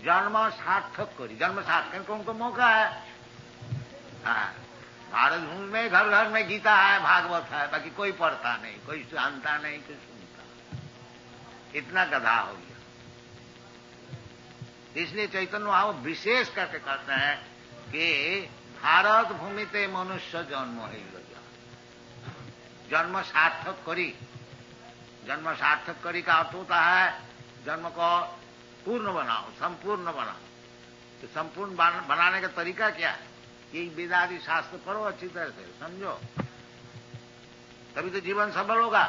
जन्म सार्थक करी, जन्म सार्थक को उनको मौका है। भारत भूमि में घर घर में गीता है, भागवत है, बाकी कोई पढ़ता नहीं, कोई जानता नहीं, कोई सुनता। इतना गधा हो गया। इसलिए चैतन्य महाप्रभु विशेष करके कहते हैं कि भारत भूमि ते मनुष्य जन्म है, जन्म सार्थक करी। जन्म सार्थक करी का अर्थ होता है जन्म को पूर्ण बनाओ, संपूर्ण बनाओ। तो संपूर्ण बनाने का तरीका क्या है? ये वेदादि शास्त्र पढ़ो, अच्छी तरह से समझो, तभी तो जीवन सफल होगा।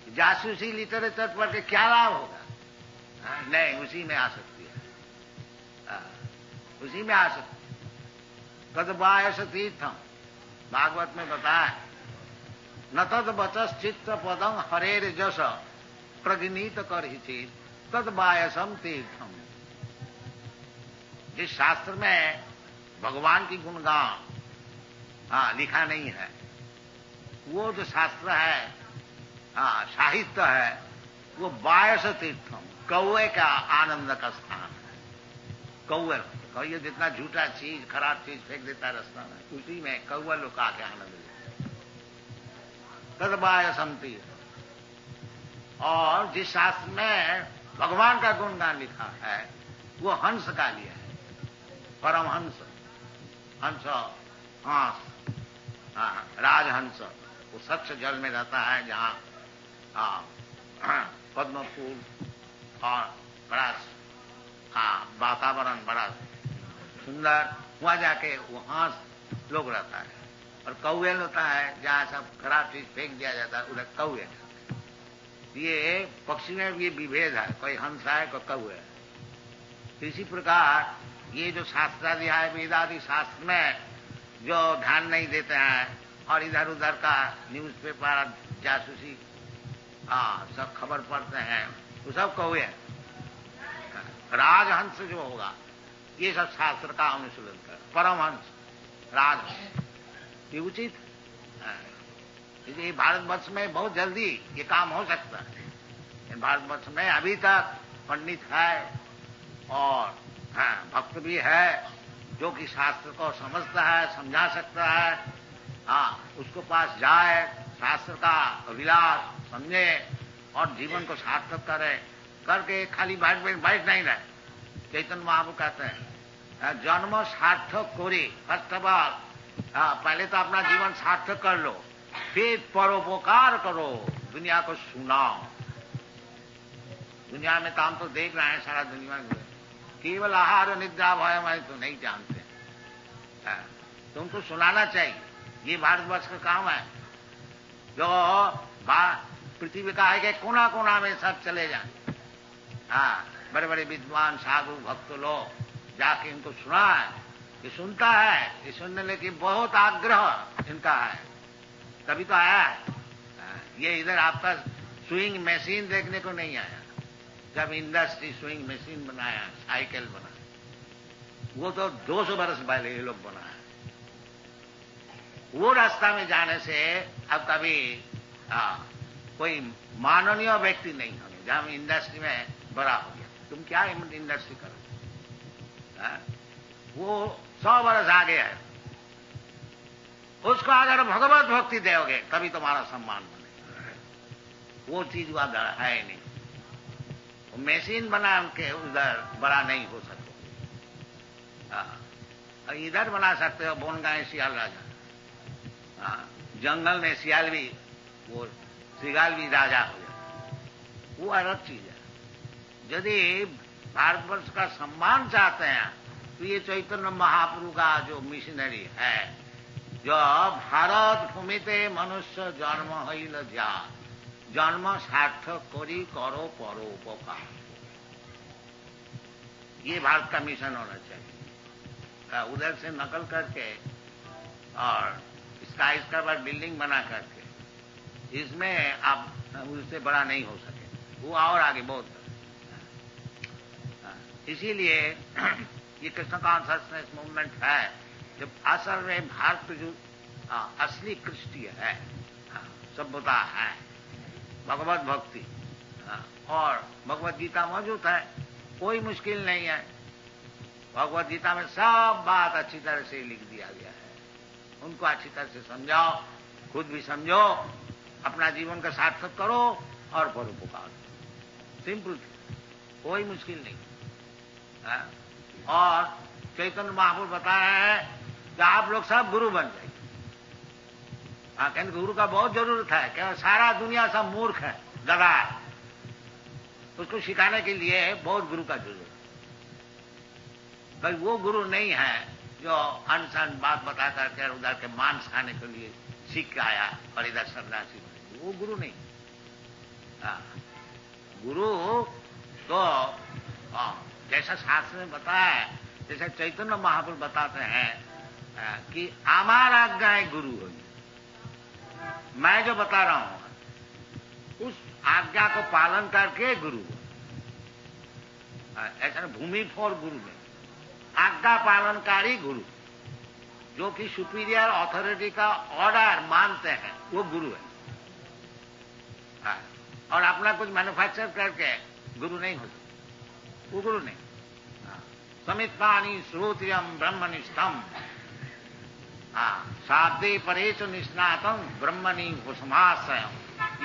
जासूसी लिटरेचर पढ़ के क्या लाभ होगा? नहीं, उसी में आ सकती है, उसी में आ सकती। तद बायस तीर्थम, भागवत में बताया, न तद बचस चित्त पदम हरेर जस प्रगनीत कर ही चीज तद बायसम तीर्थम। जिस शास्त्र में भगवान की गुणगान लिखा नहीं है, वो जो शास्त्र है, साहित्य है, वो बायस तीर्थम, कौए का आनंद का स्थान है। कौए जितना झूठा चीज, खराब चीज फेंक देता है रास्ता में, उसी में कौआ लोग आके आनंद लेते। तद बायसम तीर्थ। और जिस शास्त्र में भगवान का गुणगान लिखा है, वो हंस का लिया है, परमहंस, हंस, हंस, राजहंस। वो स्वच्छ जल में रहता है, जहाँ पद्म फूल और बड़ा वातावरण बड़ा सुंदर, वहां जाके वो हंस लोग रहता है। और कौए होता है जहाँ सब खराब चीज फेंक दिया जाता है, उधर कौए। ये पक्षी में ये विभेद है, कोई हंस है, कोई कौए है। इसी प्रकार ये जो शास्त्रादि है, वेदादि शास्त्र में जो ध्यान नहीं देते हैं और इधर उधर का न्यूज़पेपर, जासूसी सब खबर पढ़ते हैं, वो सब कौए हैं। राजहंस जो होगा, ये सब शास्त्र का अनुशीलन कर, परमहंस, राजहंस, ये उचित है। इसलिए भारतवर्ष में बहुत जल्दी ये काम हो सकता है। भारतवर्ष में अभी तक पंडित है और भक्त भी है, जो कि शास्त्र को समझता है, समझा सकता है। उसको पास जाए, शास्त्र का अभिलाष समझे और जीवन को सार्थक करे, करके खाली बैठ नहीं रहे। चैतन्य महाप्रभु कहते हैं जन्म सार्थक करी। फर्स्ट ऑफ ऑल पहले तो अपना जीवन सार्थक कर लो, फिर परोपकार करो, दुनिया को सुनाओ। दुनिया में काम तो देख रहे हैं, सारा दुनिया में केवल आहार और निद्रा भय मैं तो नहीं जानते। तुमको सुनाना चाहिए, ये भारतवर्ष का काम है। जो पृथ्वी का है कि कोना कोना में सब चले जाए, बड़े बड़े विद्वान साधु भक्त लोग जाके इनको सुनाए। ये सुनता है, ये सुनने लेके बहुत आग्रह इनका है, तभी तो आया है। ये इधर आपका स्विंग मशीन देखने को नहीं आया। जब इंडस्ट्री स्विंग मशीन बनाया, साइकिल बना, वो तो 200 बरस पहले ये लोग बनाया। वो रास्ता में जाने से अब कभी कोई माननीय व्यक्ति नहीं होंगे। जब इंडस्ट्री में बड़ा हो गया, तुम क्या इंडस्ट्री करो, वो 100 बरस आगे है। उसको अगर भगवत भक्ति दोगे तभी तुम्हारा सम्मान बनेगा। वो चीज वहां है ही नहीं। वो मशीन बना के उधर बड़ा नहीं हो सकते। इधर बना सकते हो, बोनगांव सियाल राजा, जंगल में सियाल भी, वो सिगाल भी राजा हो जाता, वो अलग चीज है। यदि भारतवर्ष का सम्मान चाहते हैं तो ये चैतन्य महाप्रभु का जो मिशनरी है, जो भारत भूमिते मनुष्य जन्म हईल जा, जन्म सार्थक करी करो परोपकार, ये भारत का मिशन होना चाहिए। उधर से नकल करके और इसका बाद बिल्डिंग बना करके, इसमें आप उससे बड़ा नहीं हो सके, वो और आगे बहुत। इसीलिए ये कृष्ण कॉन्शसनेस मूवमेंट है, जब असल में भारत जो असली कृष्टि है, सभ्यता है, भगवत भक्ति और भगवत गीता मौजूद है, कोई मुश्किल नहीं है। भगवद गीता में सब बात अच्छी तरह से लिख दिया गया है। उनको अच्छी तरह से समझाओ, खुद भी समझो, अपना जीवन का सार्थक करो और परोपकार। सिंपल, कोई मुश्किल नहीं है। और चैतन्य महाप्रभु बता रहे हैं कि आप लोग सब गुरु बन जाइए। हाँ, कहते गुरु का बहुत जरूरत है। क्या सारा दुनिया सब मूर्ख है, गधा है, उसको सिखाने के लिए बहुत गुरु का जरूरत है। भाई वो गुरु नहीं है जो अनसन बात बता करके उधर के मांस खाने के लिए सीख के आया और इधर सन्यासी बने, वो गुरु नहीं। हाँ, गुरु तो जैसा शास्त्र में बताया है, जैसे चैतन्य महाप्रभु बताते हैं कि हमारा आज्ञा गुरु होगी। मैं जो बता रहा हूं उस आज्ञा को पालन करके गुरु। ऐसा भूमि फोर गुरु में आज्ञा पालनकारी गुरु, जो कि सुपीरियर अथॉरिटी का ऑर्डर मानते हैं, वो गुरु है। और अपना कुछ मैन्युफैक्चर करके गुरु नहीं हो सकता, वो गुरु नहीं। समित्वानि श्रोत्रियम ब्रह्मनिष्ठम शाब्दे परेच निष्णातम ब्रह्मणि उपसमाश्रयम,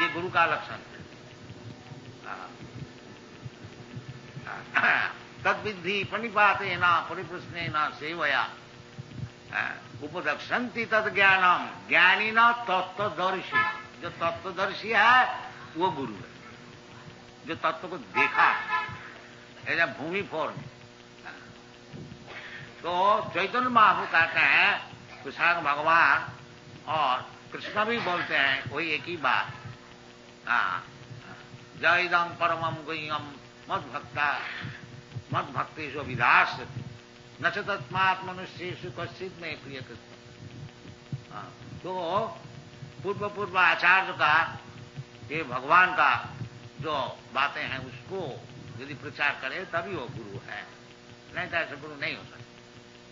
ये गुरु का लक्षण है। तद्विद्धि प्रणिपातेन परिप्रश्नेन सेवया उपदक्षन्ति तद ज्ञानम ज्ञानी न तत्वदर्शी। जो तत्वदर्शी है वो गुरु है, जो तत्व को देखा है भूमि फोर में। तो चैतन्य महाप्रभु कहते हैं, कृष्ण भगवान और कृष्ण भी बोलते हैं वही एक ही बात। जयदम परमम गुह्यम मद भक्तेषु विदास न च तस्मात् मनुष्येषु कश्चित् में प्रिय कृष्ण। तो पूर्व आचार्य का, ये भगवान का जो बातें हैं उसको यदि प्रचार करे तभी वो गुरु है, नहीं तो ऐसे गुरु नहीं हो सकता।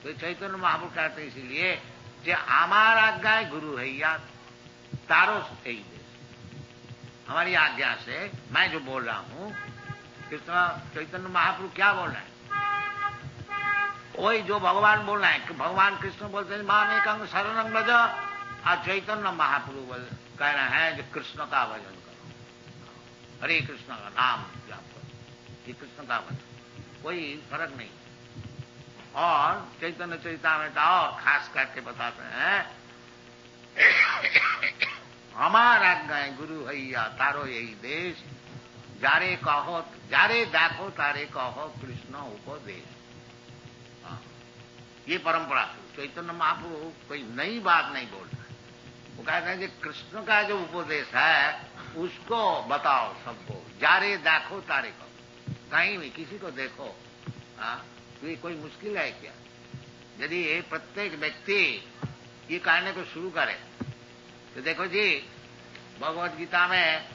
तो चैतन्य महाप्रभु कहते इसीलिए जो हमारा आज्ञा गुरु है या तारो से ही देश। हमारी आज्ञा से मैं जो बोल रहा हूं, कृष्ण चैतन्य महाप्रभु क्या बोल रहे हैं वही जो भगवान बोल रहे हैं। कि भगवान कृष्ण बोलते हैं माम एकं शरणं व्रज, और चैतन्य महाप्रभु कह रहे हैं जो कृष्ण का भजन करो, हरे कृष्ण का नाम जाप करो, ये कृष्ण का भजन, कोई फर्क नहीं। और चैतन्य चरितामृत और खास करके बताते हैं हमारा आज्ञा गुरु हैया तारो यही देश, जारे कहो जारे देखो तारे कहो कृष्ण उपदेश। ये परंपरा चैतन्य महाप्रभु कोई नई बात नहीं बोल रहा, वो कहते हैं कि कृष्ण का जो उपदेश है उसको बताओ सबको, जारे देखो तारे कहो, कहीं भी किसी को देखो। तो ये कोई मुश्किल है क्या? यदि प्रत्येक व्यक्ति ये कहने को शुरू करे तो देखो जी, भगवद गीता में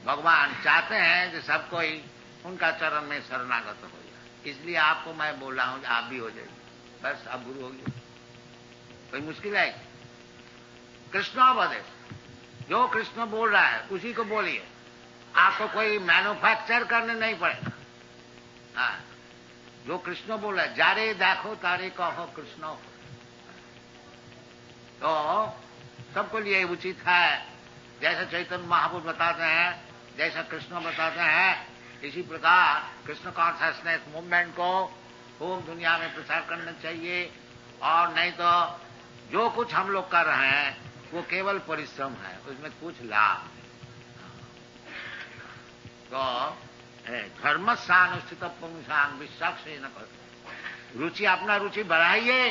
भगवान चाहते हैं कि सब कोई उनका चरण में शरणागत हो जाए, इसलिए आपको मैं बोल रहा हूं आप भी हो जाइए, बस आप गुरु हो गए। कोई मुश्किल है? कृष्णोपदेश, जो कृष्ण बोल रहा है उसी को बोलिए, आपको कोई मैन्युफैक्चर करने नहीं पड़ेगा। जो कृष्ण बोल रहा है, जारे देखो तारे कहो कृष्ण हो, तो सबको लिए उचित है। जैसा चैतन्य महाप्रभु बताते हैं, जैसा कृष्ण बताते हैं, इसी प्रकार कृष्ण कॉन्शियसनेस मूवमेंट को खूब दुनिया में प्रचार करना चाहिए। और नहीं तो जो कुछ हम लोग कर रहे हैं वो केवल परिश्रम है, उसमें कुछ लाभ नहीं। तो धर्मस्यानुष्ठित पुंसांग विश्वास न कर, रुचि अपना रुचि बढ़ाइए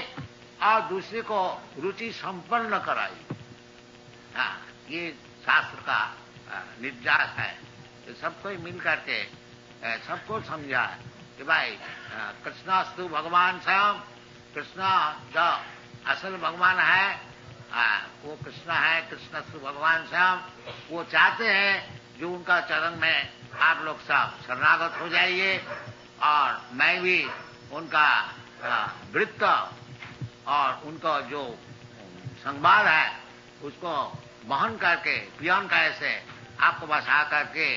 और दूसरे को रुचि संपन्न कराइए। ये शास्त्र का निर्देश है। तो सबको मिल करके सबको समझा कि भाई कृष्णास्तु भगवान स्वयं, कृष्ण जो असल भगवान है वो कृष्ण है, कृष्णास्तु भगवान स्वयं, वो चाहते हैं जो उनका चरण में आप लोग सब शरणागत हो जाइए। और मैं भी उनका वृत्त और उनका जो संवाद है उसको वहन करके पियन कैसे आपको बस आ करके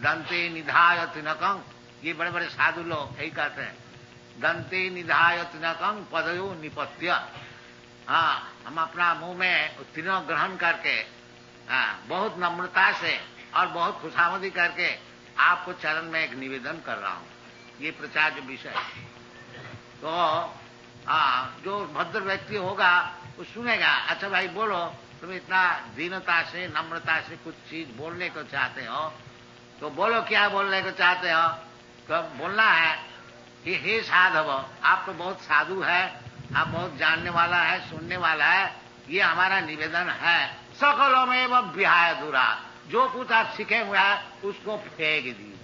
दंते निधाय तिनकं ये बड़े बड़े साधु लोग यही कहते हैं, दंते निधाय तिनकं पदयो निपत्य। हाँ, हम अपना मुंह में तीनों ग्रहण करके, हाँ, बहुत नम्रता से और बहुत खुशामदी करके आपको चरण में एक निवेदन कर रहा हूं। ये प्रचार जो विषय है, तो जो भद्र व्यक्ति होगा वो सुनेगा, अच्छा भाई बोलो, तुम इतना दीनता से नम्रता से कुछ चीज बोलने को चाहते हो, तो बोलो क्या बोलने को चाहते हो। तो बोलना है कि हे साधव, आप तो बहुत साधु है, आप बहुत जानने वाला है, सुनने वाला है, ये हमारा निवेदन है, सकलों में वह विहाय दूरा, जो कुछ आप सीखे हुए हैं उसको फेंक दीजिए,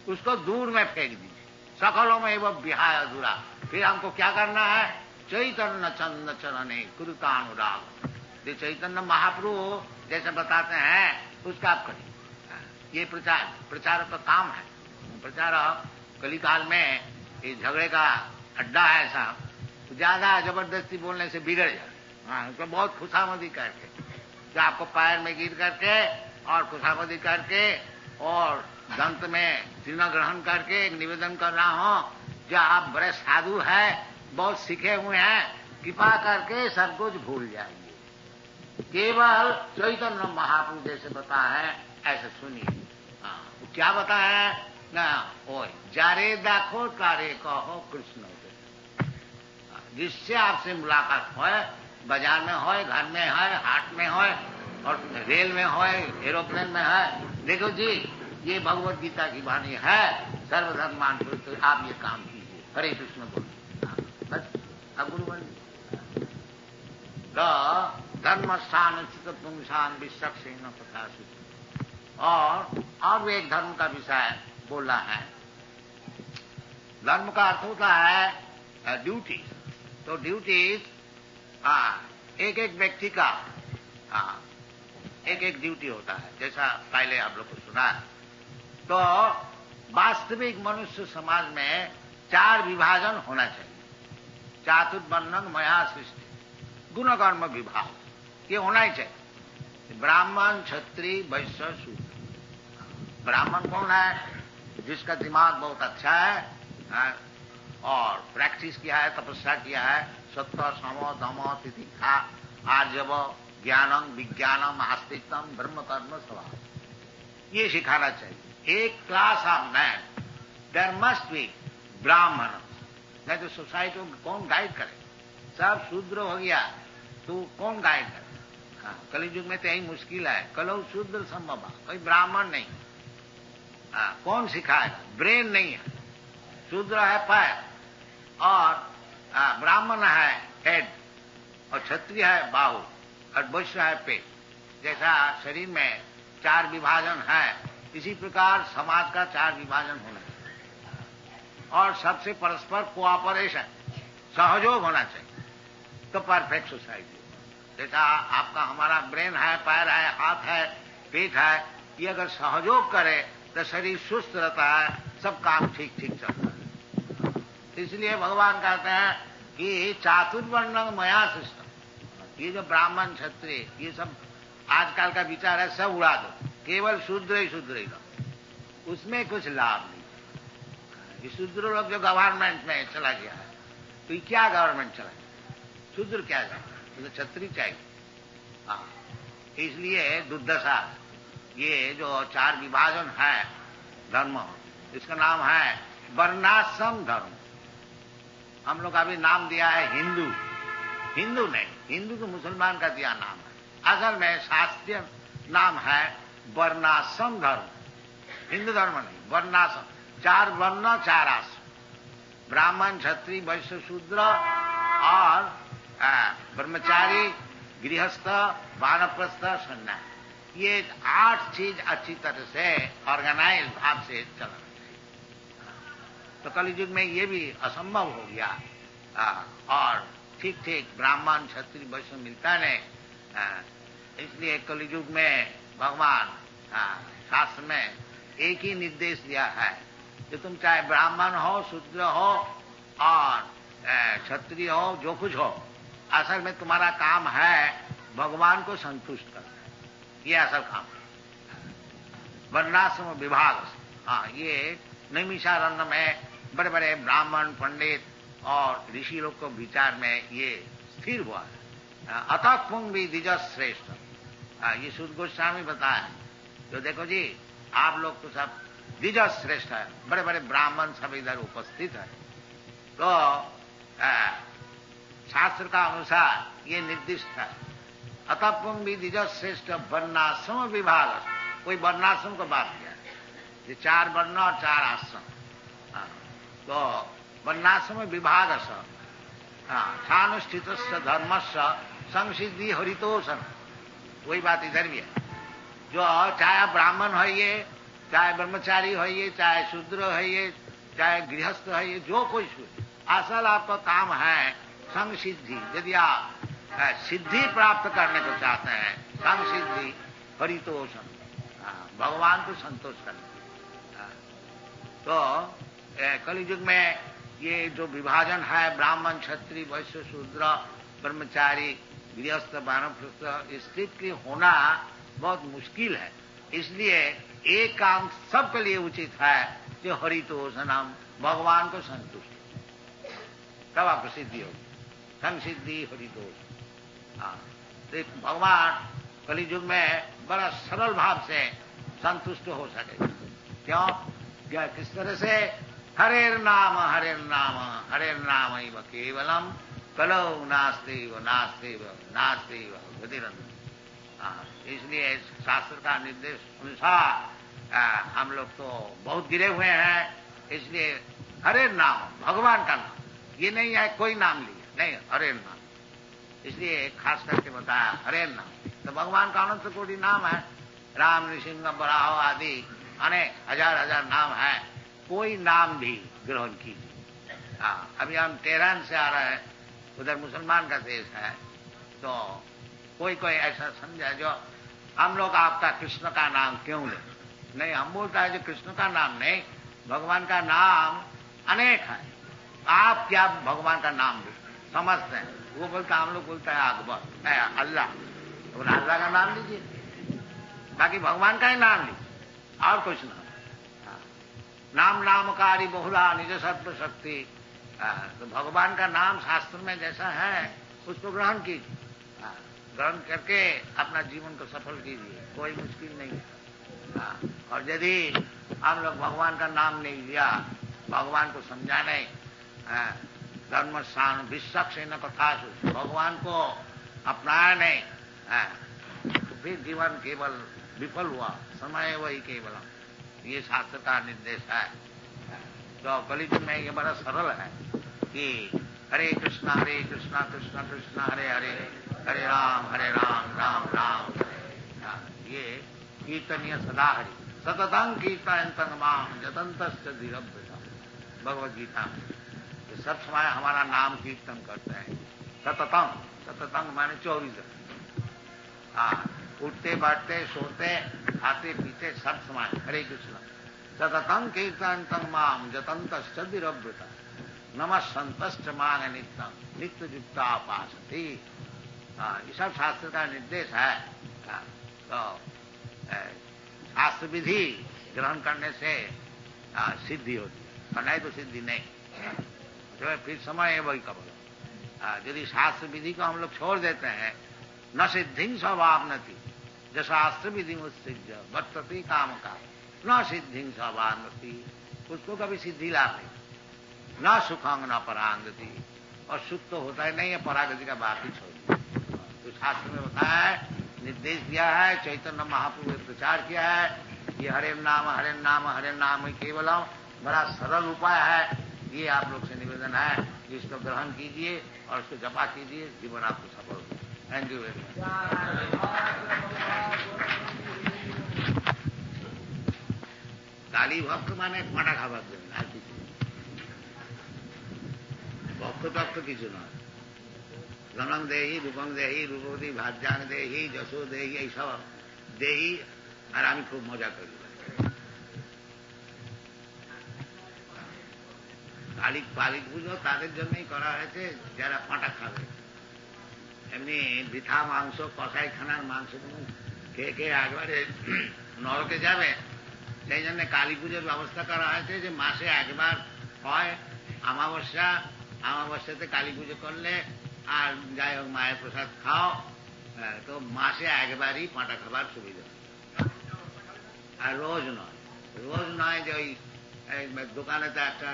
उसको दूर में फेंक दीजिए, सकलों में वह विहाय अधूरा। फिर हमको क्या करना है, चैतन्य चंद चरणे कृतानुराग, जो चैतन्य महाप्रभु जैसे बताते हैं उसका आप करिए। ये प्रचार का काम है। प्रचार कलिकाल में ये झगड़े का अड्डा है ऐसा, ज्यादा जबरदस्ती बोलने से बिगड़ जाए। हाँ, उसको बहुत खुशामदी करके, जो आपको पैर में गिर करके और खुशामदी करके और दंत में तीर्ण ग्रहण करके एक निवेदन कर रहा हूं, जो आप बड़े साधु है, बहुत सीखे हुए हैं, कृपा करके सब कुछ भूल जाइए, केवल चैतन्य महाप्रभु जैसे बता है ऐसे सुनिए। हाँ, क्या बता है ना, ओ जारे देखो तारे कहो कृष्ण, जिससे आपसे मुलाकात हो, बाजार में हो, घर में है, हाट में हो, और रेल में हो, एरोप्लेन में है, देखो जी ये भगवत गीता की वाणी है, सर्वधर्मान तो आप ये काम कीजिए, हरे कृष्ण बोलिए, बस अब गुरु बन। तो धर्म स्थान चित पुंसान विश्वसेन प्रकाशित। और भी एक धर्म का विषय बोला है। धर्म का अर्थ होता है ड्यूटी। तो ड्यूटीज एक एक व्यक्ति का एक एक ड्यूटी होता है, जैसा पहले आप लोग को सुना है। तो वास्तविक मनुष्य समाज में 4 विभाजन होना चाहिए। चातुर्वर्ण्यं मया सृष्टि, गुण कर्म विभाग, ये होना ही चाहिए। ब्राह्मण, क्षत्रिय, वैश्य, शूद्र। ब्राह्मण कौन है? जिसका दिमाग बहुत अच्छा है और प्रैक्टिस किया है, तपस्या किया है, सत्य, सम, दम, तितिक्षा, आर्जव, ज्ञानम, विज्ञानम, आस्तिकम, ब्रह्म कर्म स्वभाव, ये सिखाना चाहिए। एक class of man, there must be Brahmin, नहीं तो सोसाइटी को कौन गाइड करे? सब शूद्र हो गया तो कौन गाइड करे? कलियुग में तो यही मुश्किल है, कलौ शूद्र संभव, कोई ब्राह्मण नहीं। कौन सिखाएगा? ब्रेन नहीं है, शूद्र है पैर और ब्राह्मण है हेड और क्षत्रिय है बाहु और वैश्य है पेट। जैसा शरीर में 4 विभाजन है, इसी प्रकार समाज का 4 विभाजन होना चाहिए और सबसे परस्पर कोऑपरेशन, सहयोग होना चाहिए, तो परफेक्ट सोसाइटी। जैसा आपका हमारा ब्रेन है, पैर है, हाथ है, पेट है, ये अगर सहयोग करे तो शरीर सुस्त रहता है, सब काम ठीक ठीक चलता है। इसलिए भगवान कहते हैं कि चातुर्वर्ण्यं मया सृष्टि। ये जो ब्राह्मण, क्षत्रिय, ये सब आजकल का विचार है, सब उड़ा दो, केवल शूद्र ही रहो, उसमें कुछ लाभ नहीं। ये शूद्र लोग जो गवर्नमेंट में चला गया है, तो ये क्या गवर्नमेंट चला गया? शूद्र क्या जाए, तो क्षत्रिय चाहिए। इसलिए दुर्दशा, ये जो 4 विभाजन है धर्म, इसका नाम है वर्णाश्रम धर्म। हम लोग अभी नाम दिया है हिंदू। हिंदू नहीं, हिंदू तो मुसलमान का दिया नाम है, असल में शास्त्रीय नाम है वर्णाश्रम धर्म। हिंदू धर्म नहीं, वर्णाश्रम, 4 वर्ण 4 आश्रम, ब्राह्मण, क्षत्रिय, वैश्य, शूद्र और ब्रह्मचारी, गृहस्थ, वानप्रस्थ, सन्यासी। ये 8 चीज अच्छी तरह से ऑर्गेनाइज भाव से चलना चाहिए। तो कलियुग में ये भी असंभव हो गया और ठीक ठीक ब्राह्मण, क्षत्रिय, वैश्य मिलता नहीं। इसलिए कलियुग में भगवान शास्त्र में एक ही निर्देश दिया है कि तुम चाहे ब्राह्मण हो, शूद्र हो और क्षत्रिय हो, जो कुछ हो, असल में तुम्हारा काम है भगवान को संतुष्ट करना, ये असल काम है। वर्णाश्रम विभाग ये नैमिषारण्य में बड़े बड़े ब्राह्मण पंडित और ऋषि लोग को विचार में ये स्थिर हुआ है। अतः पुंग भी द्विज श्रेष्ठ, ये शुद्ध गोस्वामी बताया। तो देखो जी, आप लोग तो सब द्विज श्रेष्ठ है, बड़े बड़े ब्राह्मण सब इधर उपस्थित है। तो शास्त्र का अनुसार ये निर्दिष्ट है। अतः पुंग भी द्विज श्रेष्ठ वर्णाश्रम विभाग, कोई वर्णाश्रम को बात किया, ये 4 वर्ण और 4 आश्रम। तो वर्णाश्रम विभाग सानुष्ठित धर्मस्य संसिद्धि हरितोषण, वही बात इधर भी है। जो चाहे ब्राह्मण होइए, चाहे ब्रह्मचारी होइए, चाहे शूद्र होइए, चाहे गृहस्थ होइए, जो कुछ असल आपका काम है संसिद्धि। यदि आप सिद्धि प्राप्त करने को चाहते हैं, संसिद्धि हरितोषण, भगवान को संतोष करना। तो कलियुग में ये जो विभाजन है, ब्राह्मण क्षत्रिय वैश्य शूद्र ब्रह्मचारी गृहस्थ वानप्रस्थ, स्थिति होना बहुत मुश्किल है। इसलिए एक काम सबके लिए उचित है, जो हरितोषणम, भगवान को संतुष्ट, तब आपको सिद्धि होगी, संसिद्धि हरितोष। तो भगवान कलियुग में बड़ा सरल भाव से संतुष्ट हो सके। क्यों? किस तरह से? हरेर नाम नाम केवलम कलौ नास्तेव नास्तेव नास्तेव गतिरंत। इसलिए शास्त्र का निर्देश अनुसार हम लोग तो बहुत गिरे हुए हैं। इसलिए हरेर नाम, भगवान का नाम, ये नहीं है कोई नाम लिया, नहीं, हरेर नाम। इसलिए खास करके बताया हरेर नाम। तो भगवान का अनंत कोटि नाम है, राम नृसिंह बराहो आदि अनेक हजार नाम है। कोई नाम भी ग्रहण कीजिए। अभी हम तेहरान से आ रहे हैं, उधर मुसलमान का देश है। तो कोई ऐसा समझा जो हम लोग आपका कृष्ण का नाम क्यों ले? नहीं, हम बोलता है जो कृष्ण का नाम नहीं, भगवान का नाम अनेक है। आप क्या भगवान का नाम समझते हैं? वो बोलता, हम लोग बोलता है अकबर, अल्लाह, तो अल्लाह का नाम लीजिए, बाकी भगवान का ही नाम लीजिए, और कुछ ना। नाम नामकारी बहुला निज सत्व शक्ति। तो भगवान का नाम शास्त्र में जैसा है उसको ग्रहण कीजिए, ग्रहण करके अपना जीवन को सफल कीजिए, कोई मुश्किल नहीं है। और यदि हम लोग भगवान का नाम नहीं लिया, भगवान को समझा नहीं, धर्म स्थान विश्वक्ष न कथा, भगवान को अपनाया नहीं, तो फिर जीवन केवल विफल हुआ, समय वही केवल। ये शास्त्र का निर्देश है। तो कलियुग में ये बड़ा सरल है कि हरे कृष्णा कृष्णा कृष्णा हरे हरे, हरे राम राम राम हरे। ये कीर्तनीय सदा हरि, सततं कीर्तयन्तं माम जतन्तश्च धीरभृता, भगवद गीता में। ये सब समय हमारा नाम कीर्तन करते हैं। सततं माने 24 उठते बैठते सोते खाते पीते सब समय हरे कृष्ण। सततं कीर्तयन्तं माम जतन्तश्च धीरभृता, नमः संतश्च मांग नित्यं नित्य युक्ता उपासते। ये सब शास्त्र का निर्देश है। तो शास्त्र विधि ग्रहण करने से सिद्धि होती है, और नहीं तो सिद्धि नहीं। जो फिर समय है वही कबल। यदि शास्त्र विधि को हम लोग छोड़ देते हैं, न सिद्धि स्वभावनति, जो शास्त्र विधि मुत्सिद्ध वर्तते काम का, न सिद्धि स्वभावनति, उसको कभी सिद्धि लाभ नहीं, न सुखंग न परांगति, और सुख तो होता ही नहीं है, परागति का बात ही छोड़। तो शास्त्र में बताया है, निर्देश दिया है, चैतन्य महाप्रभु ने प्रचार किया है, ये हरे नाम केवलम, बड़ा सरल उपाय है। ये आप लोग से निवेदन है कि इसको ग्रहण कीजिए और उसको जपा कीजिए, जीवन आपको सफल हो। Thank you very much. काली भक्त माने माटा खा भक्त, भक्त কিছু নয়। জনং দেহি রূপং দেহি রূপবতী ভাজ্যাং দেহি যশো দেহি, এইসব দেহি, আর আমি খুব মজা করি। কালী পুজো তাদের জন্যই করা হয়েছে যারা পাঁটা খাবে। এমনি বৃথা মাংস, কষাই খানার মাংস খেয়ে একবারে নরকে যাবে, সেই জন্য কালী পুজোর ব্যবস্থা করা হয়েছে যে মাসে একবার হয় অমাবস্যা, অমাবস্যাতে কালী পুজো করলে আর যাই হোক মায়ের প্রসাদ খাও, তো মাসে একবারই পাঁটা খাবার সুবিধা। আর রোজ নয় যে ওই দোকানেতে একটা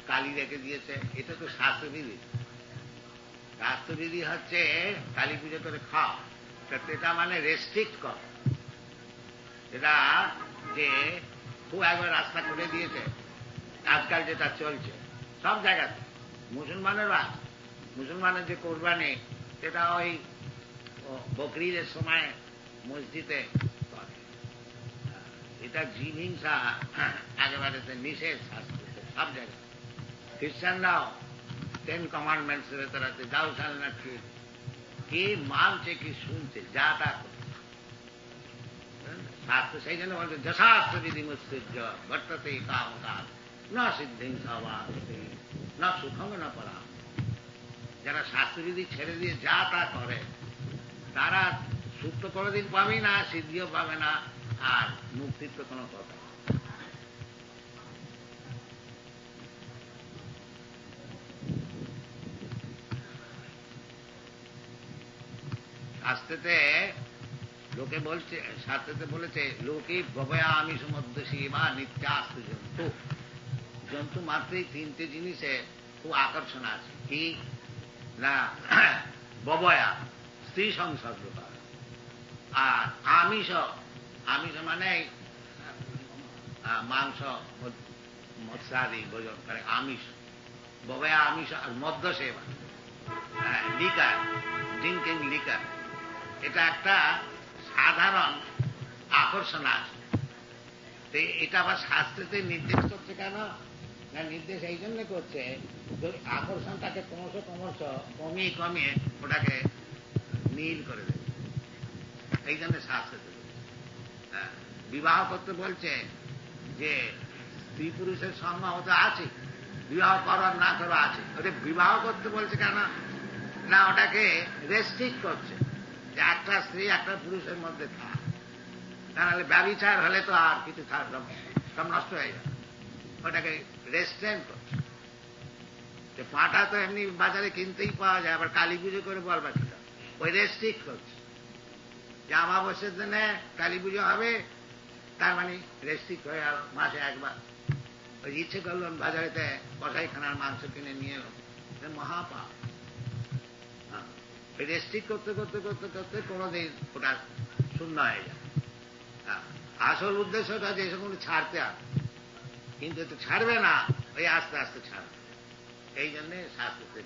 কালী রেখে দিয়েছে, এটা তো স্বাস্থ্যবিধি। স্বাস্থ্যবিধি হচ্ছে কালী পুজো করে খাও, এটা মানে রেস্ট্রিক্ট কর। এটা যে খুব একবার রাস্তা করে দিয়েছে আজকাল যেটা চলছে সব জায়গাতে। মুসলমানের যে কোরবানি সেটা ওই বকরিদের সময় মসজিদে করে। এটা জীব হিংসা একেবারে নিষেধ শাস্ত্রে সব জায়গায়। খ্রিস্টানরাও 10 কমান্ডমেন্টস এর ভেতরে যাও শাল না ঠিক, কি মানছে কি শুনছে যা তা শাস্ত্র। সেই জন্য বলছে যশাস্ত্র বিধি মুৎসৃজ্য বর্ততে কাম কাল না সিদ্ধিংসা না সুখং না পরা। যারা শাস্ত্রবিধি ছেড়ে দিয়ে যা তা করে তারা সুখ তো কোনোদিন পাবেই না, সিদ্ধিও পাবে না, আর মুক্তির তো কোনো কথা। শাস্ত্রেতে লোকে বলছে, শাস্ত্রেতে বলেছে লোকে গবয়া আমিষ মধ্যসী বা নিত্যাস্ত জন্তু। জন্তু মাত্রই 3টে জিনিসে খুব আকর্ষণ আছে। কি না, ববয়া স্ত্রী সংসর্গ করা, আর আমিষ মানে মাংস মৎস্যাদি ভোজন করে আমিষ। ববয়া আমিষ। আর মদ্য সেবা, লিকার, ড্রিঙ্কিং লিকার, এটা একটা সাধারণ আকর্ষণ আছে। তো এটা আবার শাস্ত্রেতে নির্দেশ করছে কেন না, নির্দেশ এই জন্য করছে আকর্ষণটাকে ক্রমশ কমিয়ে ওটাকে নীল করে দেবে। এই জন্য শাস্ত্রেতে বিবাহ করতে বলছে যে স্ত্রী পুরুষের সম্মান তো আছে, বিবাহ করার না করা আছে। ওটা বিবাহ করতে বলছে কেন না, ওটাকে রেস্ট্রিক্ট করছে যে একটা স্ত্রী একটা পুরুষের মধ্যে থাক, তাহলে ব্যভিচার হলে তো আর কিছু থাকবে সব নষ্ট হয়ে যাবে। ওটাকে রেস্ট্রেন করছে। পাঁঠা তো এমনি বাজারে কিনতেই পাওয়া যায়, আবার কালী পুজো করে বলবা সেটা ওই রেস্ট্রিক্ট করছে যে অমাবস্যার দিনে কালী পুজো হবে, তার মানে রেস্ট্রিক্ট হয়ে গেল মাসে একবার। ওই ইচ্ছে করলাম বাজারেতে কসাইখানার মাংস কিনে নিয়ে এলো, মহাপাপ। রেস্ট্রিক্ট করতে করতে করতে করতে কোনোদিন ওটা শূন্য হয়ে যায়। আসল উদ্দেশ্যটা যে সেগুলো ছাড়তে হবে, কিন্তু তো ছাড়বে না, ওই আস্তে আস্তে ছাড়বে। এই জন্যে শাস্ত্রতে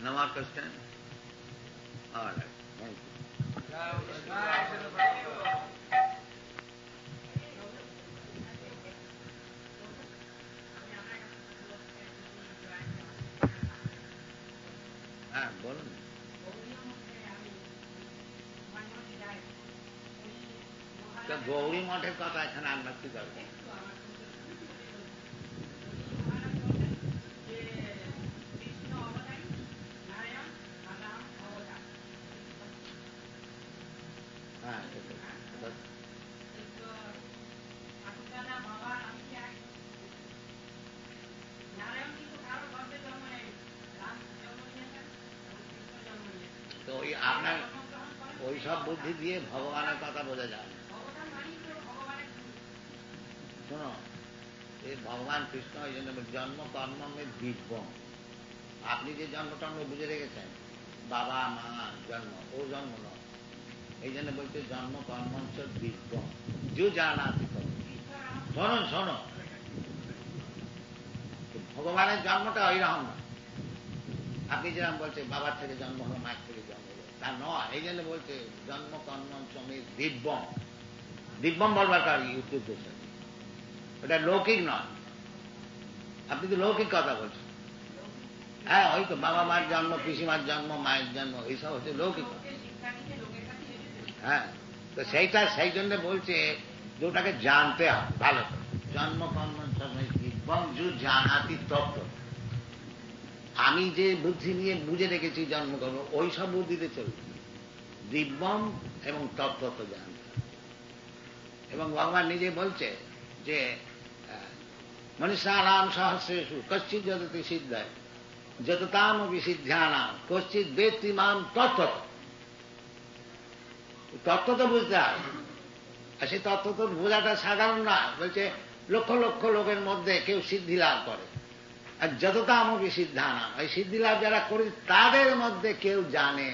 No more question? All right. Thank you. হ্যাঁ বলুন। গৌরী মঠের কথা এখানে আমরা কি করবো? তো ওই আপনার ওই সব বুদ্ধি দিয়ে ভগবানের কথা বোঝা যায়। শোনো, এই ভগবান কৃষ্ণ ওই জন্য জন্ম কর্মে দিব্য। আপনি যে জন্ম টন্ম বুঝে রেখেছেন, বাবা মা জন্ম, ও জন্ম নয়। এই জন্য বলছে জন্ম কর্মঞ্চ দিব্য যু জানা। শোনো, ভগবানের জন্মটা ওই রকম না। আপনি যেরকম বলছে বাবার থেকে জন্ম হলো, মায়ের থেকে জন্ম হলো, তা নয়। এই জন্য বলছে জন্ম কর্মঞ্চ দিব্যম। দিব্যম বলবার কার উদ্দেশ্য, ওটা লৌকিক নয়। আপনি তো লৌকিক কথা বলছেন। হ্যাঁ, ওই তো বাবা মার জন্ম, পিসিমার জন্ম, মায়ের জন্ম, এইসব হচ্ছে লৌকিক। হ্যাঁ, তো সেইটা সেই জন্য বলছে যেটাকে জানতে হবে ভালো করে। জন্ম কর্ম দিব্যম যু জানাতি তত্ত্ব। আমি যে বুদ্ধি নিয়ে বুঝে রেখেছি জন্ম কর্ম, ওই সব বুদ্ধিতে চলবে। দিব্যম এবং তত্ত্ব তো জানতে হবে। এবং ভগবান নিজে বলছে যে মনুষ্যানাম সহস্রেষু কশ্চিৎ যততি সিদ্ধায় যততাম বিসিদ্ধ্যানাম কশ্চিৎ বেত্তি মাম তত্ত্ব। তত্ত্ব তো বুঝতে হবে, আর সেই তত্ত্ব তো বোঝাটা সাধারণ না। বলছে লক্ষ লক্ষ লোকের মধ্যে কেউ সিদ্ধি লাভ করে, আর যততাম বিসিদ্ধানাম, এই সিদ্ধি লাভ যারা করে তাদের মধ্যে কেউ জানে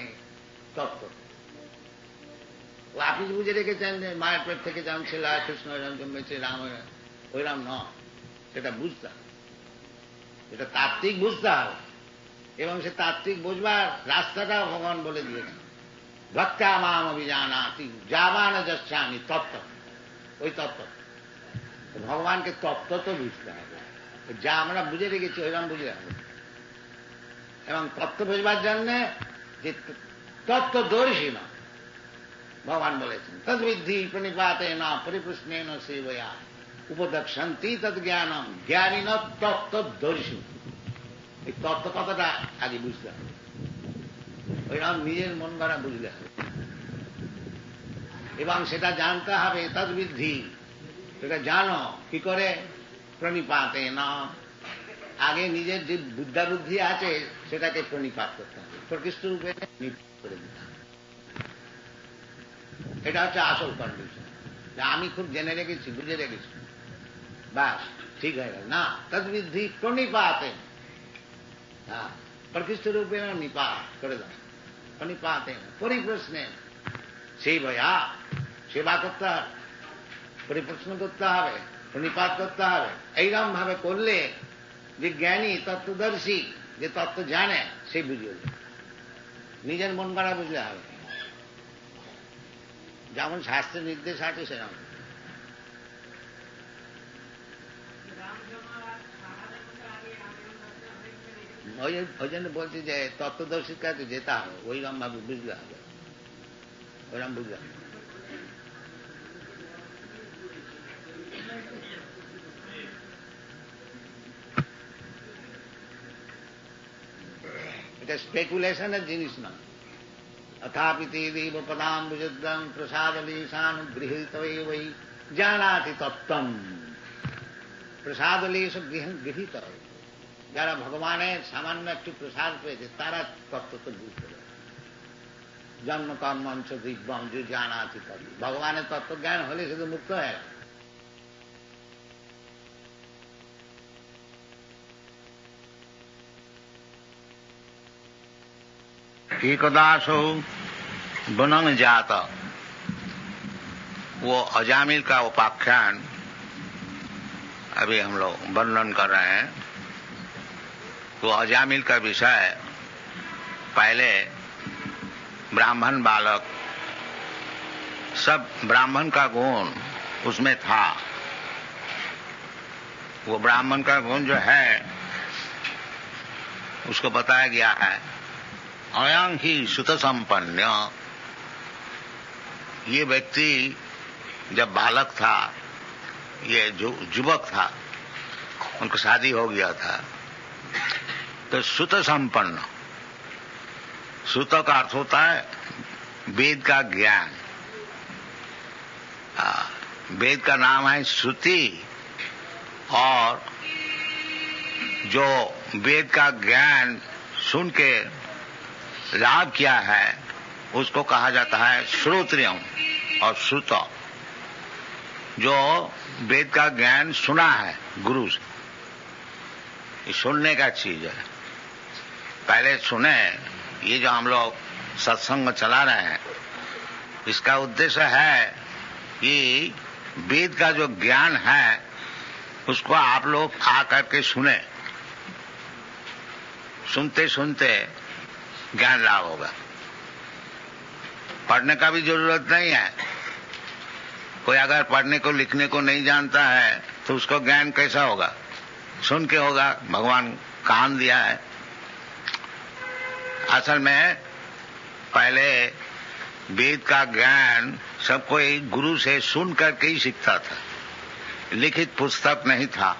তত্ত্ব। আপনি বুঝে রেখেছেন যে মায়ের পেট থেকে যেমন ছিল কৃষ্ণ এরম জন্মেছে, রাম ওইরাম নয়, সেটা বুঝতে হবে, এটা তাত্ত্বিক বুঝতে হবে। এবং সে তাত্ত্বিক বুঝবার রাস্তাটাও ভগবান বলে দিয়েছেন, ভক্তা মাম অভিজানাতি যাবান যাচ্ছামি তত্ত্ব। ওই তত্ত্ব ভগবানকে তত্ত্ব তো বুঝতে হবে, যা আমরা বুঝে রেখেছি ওইরকম বুঝতে হবে। এবং তত্ত্ব বুঝবার জন্য যে তত্ত্বদর্শী না, ভগবান বলেছেন তদ্বিদ্ধি প্রণিপাতে না পরিপুষ্ণে ন সেবয়া উপদক্ষন্তি তদ জ্ঞানম জ্ঞানী ন তত্ত্বদর্শী। এই তত্ত্ব কথাটা আগে বুঝতে হবে, ওইরকম নিজের মন গড়া বুঝতে হবে এবং সেটা জানতে হবে। তদ্বিদ্ধি, সেটা জানো কি করে? প্রণিপাতে না, আগে নিজের যে বুদ্ধা বুদ্ধি আছে সেটাকে প্রণিপাত করতে হবে, প্রকৃষ্ট রূপে করে দিতে হবে। এটা হচ্ছে আসল কন্ডিশন। আমি খুব জেনে রেখেছি, বুঝে রেখেছি, বাস ঠিক হয়ে গেল না। তদ্বিদ্ধি প্রণিপাতে, হ্যাঁ, প্রকৃষ্ট রূপে নিপাত করে দাও। প্রণিপাতে পরিপ্রশ্নে, সেই ভয়া সেবা করতে হবে, পরিপ্রশ্ন করতে হবে, প্রণিপাত করতে হবে। এইরকম ভাবে করলে যে জ্ঞানী তত্ত্বদর্শী, যে তত্ত্ব জানে, সেই বুঝিয়ে দেবে। নিজের মন গড়া বুঝতে হবে, যেমন শাস্ত্রের নির্দেশ আছে সেরকম। ওই জন্য বলছি যে তত্ত্বদর্শীর কাছে যেতে হবে, ওইরকম ভাবে বুঝতে হবে, ওইরকম বুঝতে হবে। এটা স্পেকুলেশনের জিনিস না। অথাপিতে দেব পদাম বুজুদ্দম প্রসাদলেশান গৃহীত বৈ জানাতি তত্ত্বম। প্রসাদলেশ গৃহীত, যারা ভগবানের সামান্য একটু প্রসাদ পেয়েছে তারা তত্ত্ব তো বুঝতে পারে। জন্ম কর্মঞ্চ দিব্যম যে জানাতি তত্ত্ব, ভগবানের তত্ত্ব জ্ঞান হলে শুধু মুক্ত হয়ে গেল। एकदासो बनंग जाता, वो अजामिल का उपाख्यान अभी हम लोग वर्णन कर रहे हैं। वो अजामिल का विषय, पहले ब्राह्मण बालक, सब ब्राह्मण का गुण उसमें था। वो ब्राह्मण का गुण जो है उसको बताया गया है, अयं ही सुत संपन्न। ये व्यक्ति जब बालक था, ये जो युवक था, उनकी शादी हो गया था, तो सुत संपन्न, सुत का अर्थ होता है वेद का ज्ञान। वेद का नाम है श्रुति, और जो वेद का ज्ञान सुन के लाभ किया है उसको कहा जाता है श्रोत्रियम और श्रुत। जो वेद का ज्ञान सुना है गुरु से, ये सुनने का चीज है। पहले सुने, ये जो हम लोग सत्संग चला रहे हैं, इसका उद्देश्य है कि वेद का जो ज्ञान है उसको आप लोग आ करके सुने, सुनते सुनते ज्ञान लाभ होगा। पढ़ने का भी जरूरत नहीं है। कोई अगर पढ़ने को लिखने को नहीं जानता है तो उसको ज्ञान कैसा होगा? सुन के होगा। भगवान कान दिया है। असल में पहले वेद का ज्ञान सब कोई गुरु से सुन करके ही सीखता था। लिखित पुस्तक नहीं था।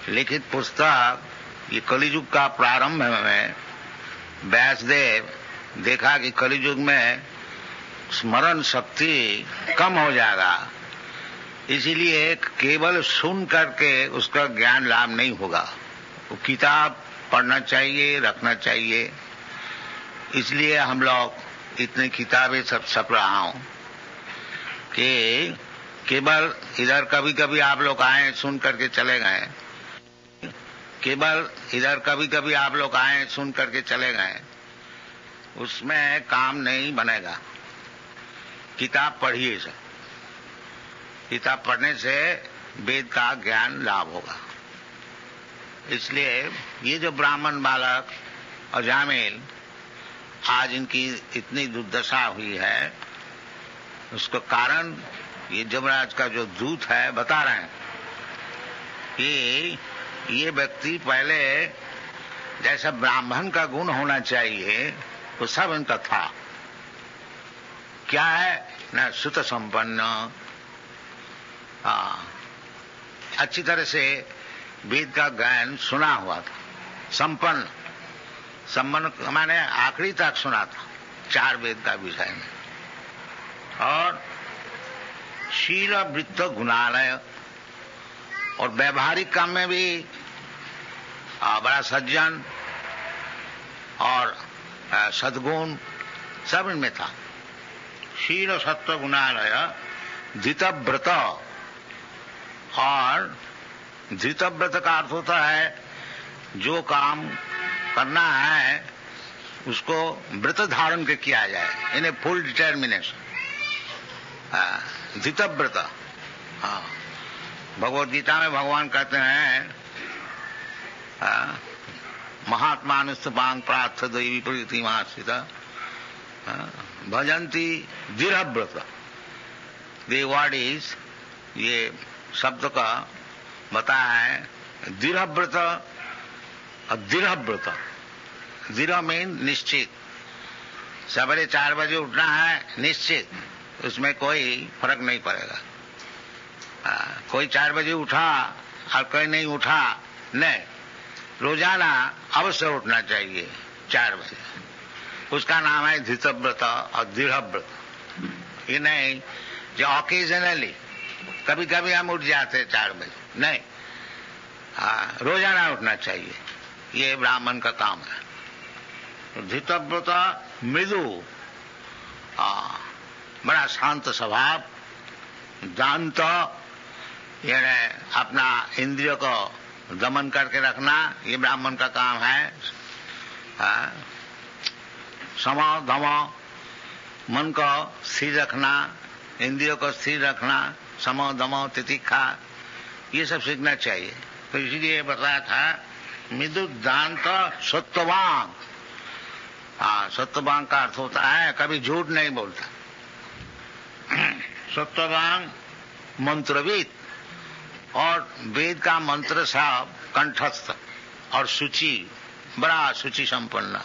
लिखित पुस्तक, ये कलियुग का प्रारंभ में व्यासदेव देखा कि कलियुग में स्मरण शक्ति कम हो जाएगा, इसीलिए केवल सुन करके उसका ज्ञान लाभ नहीं होगा, वो किताब पढ़ना चाहिए, रखना चाहिए। इसलिए हम लोग इतनी किताबें सब छप रहा हूं कि केवल इधर कभी कभी आप लोग आए सुन करके चले गए, केवल इधर कभी कभी आप लोग आए सुन करके चले गए, उसमें काम नहीं बनेगा। किताब पढ़िए सब। किताब पढ़ने से वेद का ज्ञान लाभ होगा। इसलिए ये जो ब्राह्मण बालक अजामिल आज इनकी इतनी दुर्दशा हुई है, उसका कारण ये जमराज का जो दूत है बता रहे हैं कि ये व्यक्ति पहले जैसा ब्राह्मण का गुण होना चाहिए तो सब इनका था। क्या है न, सुत संपन्न, अच्छी तरह से वेद का ज्ञान सुना हुआ था, संपन्न, संपन्न माने आखिरी तक सुना था 4 वेद का विषय में, और शील वृत्त गुणालय, और व्यवहारिक काम में भी बड़ा सज्जन और सद्गुण सब इनमें था। शील सत्व गुणालय, धृतव्रत, और धृतव्रत का अर्थ होता है जो काम करना है उसको व्रत धारण के किया जाए, इन्हें फुल डिटर्मिनेशन, धृतव्रत। हाँ, भगवद गीता में भगवान कहते हैं महात्मानुस्तपांग प्रार्थ दैवी प्रीति मास्थित भजंती दृढ़व्रत। द वर्ड इज, ये शब्द का बताया है दृढ़व्रत और दृढ़व्रत। दृढ़ मीन निश्चित, सवेरे 4 बजे उठना है निश्चित, उसमें कोई फर्क नहीं पड़ेगा। कोई 4 बजे उठा और कोई नहीं उठा, नहीं, रोजाना अवश्य उठना चाहिए 4 बजे, उसका नाम है धृतव्रत और दृढ़व्रत। ये नहीं जो ऑकेजनली कभी कभी हम उठ जाते 4 बजे, नहीं, रोजाना उठना चाहिए, ये ब्राह्मण का काम है। धृतव्रत मृदु, बड़ा शांत स्वभाव, दांत, यानी अपना इंद्रियों को दमन करके रखना, ये ब्राह्मण का काम है। सम दम, मन को स्थिर रखना, इंद्रियों को स्थिर रखना, सम दम तितिक्षा, ये सब सीखना चाहिए। तो इसलिए बताया था मृदु दांत सत्यवान। सत्यवान का अर्थ होता है कभी झूठ नहीं बोलता। सत्यवान मंत्रविद, और वेद का मंत्र सब कंठस्थ और शुचि, बड़ा शुचि संपन्न,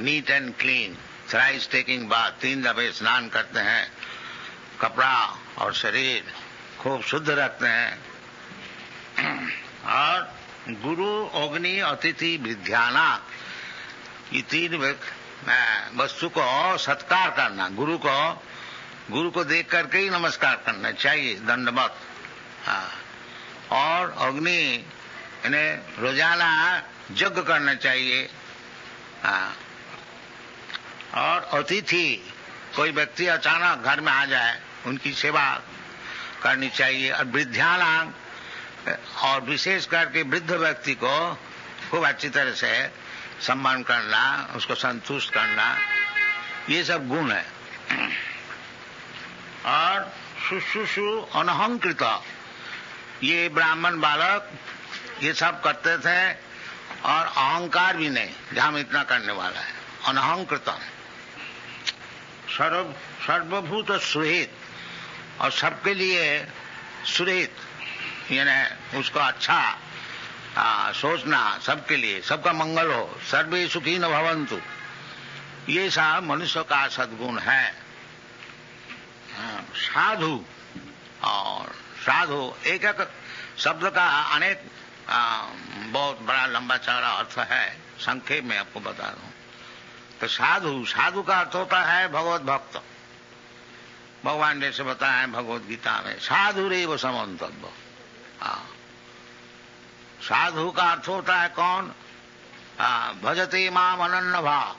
neat and clean, thrice taking bath, 3 दफे स्नान करते हैं, कपड़ा और शरीर खूब शुद्ध रखते हैं, और गुरु अग्नि अतिथि विद्याना, ये 3 वस्तु को सत्कार करना, गुरु को देख करके ही नमस्कार करना चाहिए, दंडवत। और अग्नि, इन्हें रोजाना यज्ञ करना चाहिए। और अतिथि, कोई व्यक्ति अचानक घर में आ जाए उनकी सेवा करनी चाहिए। और वृद्धानां, और विशेष करके वृद्ध व्यक्ति को खूब अच्छी तरह से सम्मान करना, उसको संतुष्ट करना, ये सब गुण है। और शुश्रूषु अनहंकृत, ये ब्राह्मण बालक ये सब करते थे, और अहंकार भी नहीं, जहां हम इतना करने वाला है, अनहंकृत, सर्वभूत सुहित, और सबके लिए सुहित, यानी उसको अच्छा सोचना, सबके लिए सबका मंगल हो, सर्वे सुखी न भवन्तु, ये सब मनुष्य का सद्गुण है। साधु, और साधु एक एक शब्द का अनेक बहुत बड़ा लंबा चौड़ा अर्थ है, संक्षेप में आपको बता दूं तो साधु, साधु का अर्थ होता है भगवत भक्त। भगवान जैसे बताया है भगवत गीता में, साधु रेव समन्तव्य। साधु का अर्थ होता है कौन? भजते माम अनन्य भाग,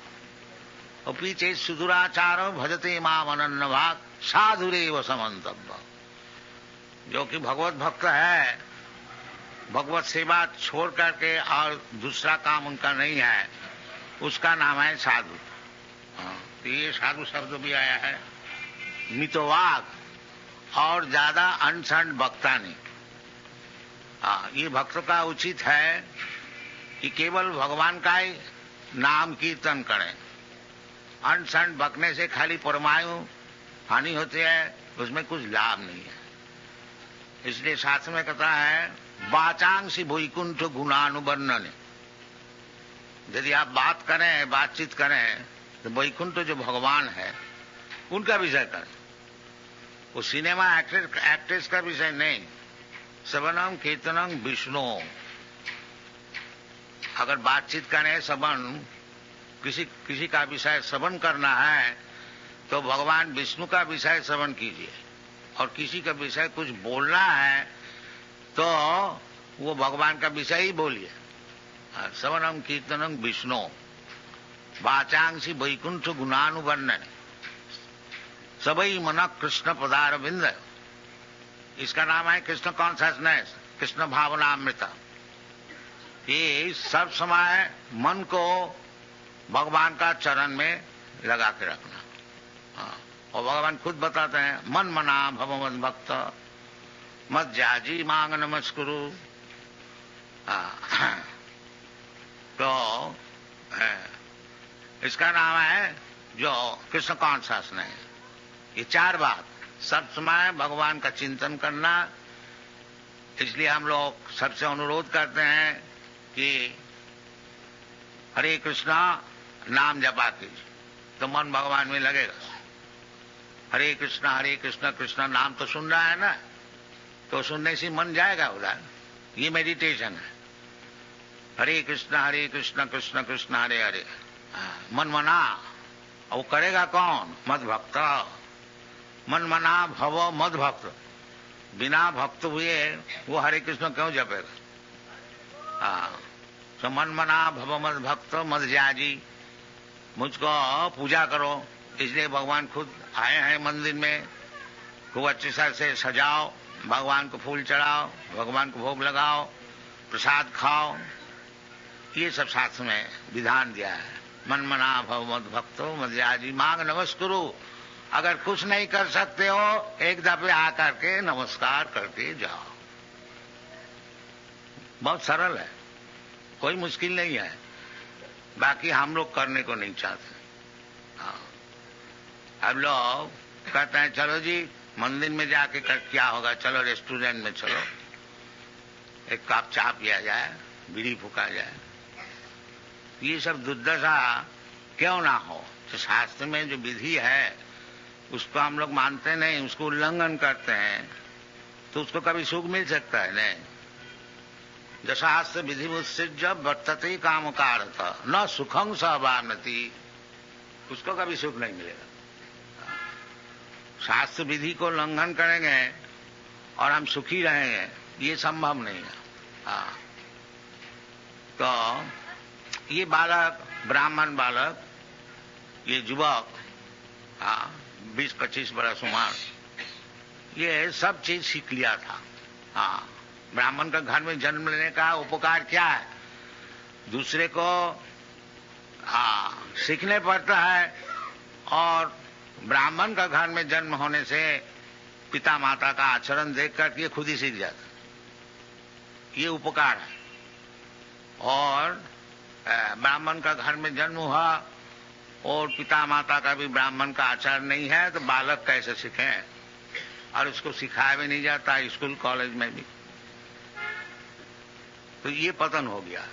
और पीछे सुदुराचार भजते माम अनन्य भाग साधुरेव समन्तव्य। जो कि भगवत भक्त है, भगवत सेवा छोड़ करके और दूसरा काम उनका नहीं है, उसका नाम है साधु। तो ये साधु शब्द भी आया है। मितवाग और ज्यादा अनशन वक्ता नहीं। ये भक्त का उचित है कि केवल भगवान का ही नाम कीर्तन करें। अनशन बकने से खाली परमायु हानि होती है, उसमें कुछ लाभ नहीं है। इसलिए शास्त्र में कहता है वाचांसी वैकुंठ गुणानुवर्णन। यदि आप बात करें, बातचीत करें तो वैकुंठ जो भगवान है उनका विषय करें। वो सिनेमा एक्ट्रेस का विषय नहीं। श्रवणम कीर्तनम विष्णु। अगर बातचीत करें, श्रवण किसी का विषय श्रवण करना है तो भगवान विष्णु का विषय श्रवण कीजिए, और किसी का विषय कुछ बोलना है तो वो भगवान का विषय ही बोलिए। श्रवणम कीर्तनम विष्णु वाचांसी वैकुंठ गुणानुवर्णन सबई मन कृष्ण पदारविंद। इसका नाम है कृष्ण कॉन्शसनेस, कृष्ण भावनामृत। ये सब समय मन को भगवान का चरण में लगा के रखना। और भगवान खुद बताते हैं मन मना भव मद भक्त मत जाजी मांग नमस्कुरु। तो इसका नाम है जो कृष्ण कॉन्शसनेस। ये चार बात सब समय भगवान का चिंतन करना। इसलिए हम लोग सबसे अनुरोध करते हैं कि हरे कृष्णा नाम जपा कीजिए तो मन भगवान में लगेगा। हरे कृष्णा कृष्णा नाम तो सुन रहा है ना, तो सुनने से मन जाएगा उधर। ये मेडिटेशन है। हरे कृष्णा कृष्ण कृष्ण हरे हरे, मन मना। और वो करेगा कौन? मद भक्त। मन मना भव मद भक्त। बिना भक्त हुए वो हरे कृष्ण क्यों जपेगा? तो मन मना भव मद भक्त मद जाजी, मुझको पूजा करो। इसलिए भगवान खुद आए हैं मंदिर में। खूब अच्छे से सजाओ, भगवान को फूल चढ़ाओ, भगवान को भोग लगाओ, प्रसाद खाओ। ये सब शास्त्र में विधान दिया है। मन मना भव मद भक्तो मद जाजी मांग नमस्कुरु। अगर कुछ नहीं कर सकते हो, एक दफे आकर के नमस्कार करके जाओ। बहुत सरल है, कोई मुश्किल नहीं है। बाकी हम लोग करने को नहीं चाहते। अब लोग कहते हैं चलो जी मंदिर में जाके क्या होगा, चलो रेस्टोरेंट में चलो, एक कप चाय पिया जाए, बीड़ी फूका जाए। ये सब दुर्दशा क्यों ना हो? तो शास्त्र में जो विधि है उसको हम लोग मानते नहीं, उसको उल्लंघन करते हैं, तो उसको कभी सुख मिल सकता है? नहीं। जशास्त्र विधि मुत्सृज्य वर्तते काम कारत न सुखं सवानति। उसको कभी सुख नहीं मिलेगा। शास्त्र विधि को उल्लंघन करेंगे और हम सुखी रहेंगे, ये संभव नहीं है। तो ये बालक, ब्राह्मण बालक, ये युवक 20-25 बरस उम्र, ये सब चीज सीख लिया था। ब्राह्मण का घर में जन्म लेने का उपकार क्या है? दूसरे को सीखने पड़ता है, और ब्राह्मण का घर में जन्म होने से पिता माता का आचरण देख कर ये खुद ही सीख जाता। ये उपकार है। और ब्राह्मण का घर में जन्म हुआ और पिता माता का भी ब्राह्मण का आचार नहीं है, तो बालक कैसे सीखे? और उसको सिखाया भी नहीं जाता स्कूल कॉलेज में भी। तो ये पतन हो गया।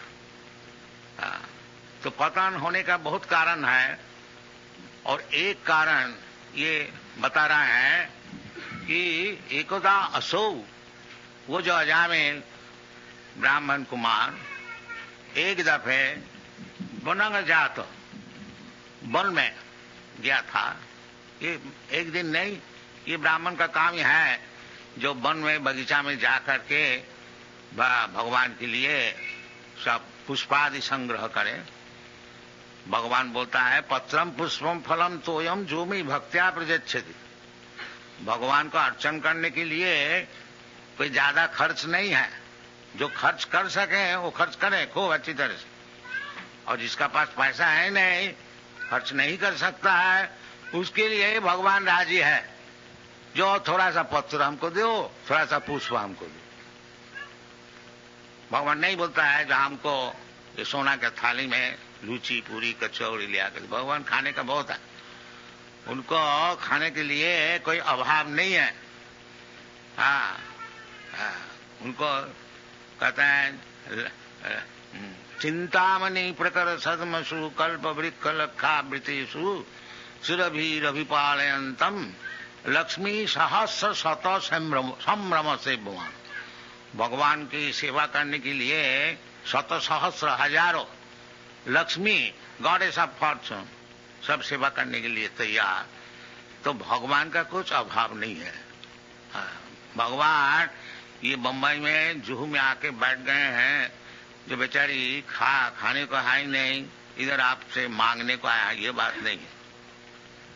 तो पतन होने का बहुत कारण है। और एक कारण ये बता रहे हैं कि एकदा असौ, वो जो अजामिल ब्राह्मण कुमार एक दफे बनंग जात, वन में गया था। ये एक दिन नहीं, ये ब्राह्मण का काम ही है जो वन में बगीचा में जा करके भगवान के लिए सब पुष्पादि संग्रह करे। भगवान बोलता है पत्रम पुष्पम फलम तोयम जोमी भक्त्या प्रजच्छति। भगवान को अर्चन करने के लिए कोई ज्यादा खर्च नहीं है, जो खर्च कर सके वो खर्च करे खूब अच्छी तरह से, और जिसका पास पैसा है नहीं, खर्च नहीं कर सकता है, उसके लिए भगवान राजी है। जो थोड़ा सा पत्र हमको दो, थोड़ा सा पुष्प हमको दो। भगवान नहीं बोलता है जो हमको ये सोना के थाली में लूची पूरी कचौड़ी लिया कर। भगवान खाने का बहुत है, उनको खाने के लिए कोई अभाव नहीं है। उनको कहते हैं चिंतामणि प्रकर सदमसु कल्प वृक्ष लक्षा वृतिषु सुरभिरभिपालयन्तम लक्ष्मी सहस्र शत संभ्रम से भगवान। भगवान की सेवा करने के लिए शत सहस्र हजारों लक्ष्मी गॉडेस ऑफ फॉर्चून सब सेवा करने के लिए तैयार। तो भगवान का कुछ अभाव नहीं है। भगवान ये बम्बई में जुहू में आके बैठ गए हैं, जो बेचारी खाने को है ही नहीं, इधर आपसे मांगने को आया, ये बात नहीं है।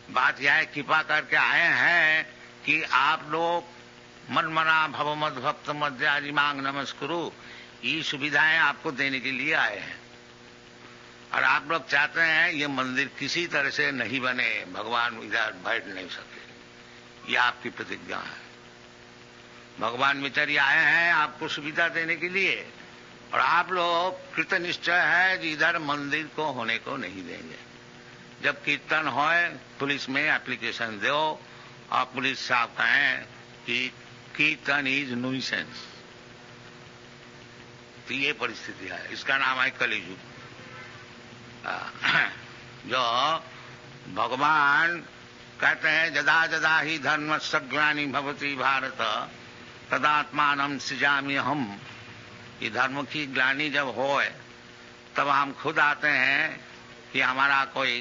बात यह है कृपा करके आए हैं कि आप लोग मन मना भव मद भक्त मध्य आदि मांग नमस्कुरु, ये सुविधाएं आपको देने के लिए आए हैं। और आप लोग चाहते हैं ये मंदिर किसी तरह से नहीं बने, भगवान इधर बैठ नहीं सके, ये आपकी प्रतिज्ञा है। भगवान बेचारी आए हैं आपको सुविधा देने के लिए, और आप लोग कृतनिश्चय है कि इधर मंदिर को होने को नहीं देंगे। जब कीर्तन होए पुलिस में एप्लीकेशन दो और पुलिस साहब कहें कि कीर्तन इज न्यूसेंस, तो ये परिस्थिति है। इसका नाम है कलियुग। जो भगवान कहते हैं जदा जदा ही धर्म सग्लानि भवति भारत तदात्मानं सृजामि हम। ये धर्म की ग्लानि जब होए तब हम खुद आते हैं कि हमारा कोई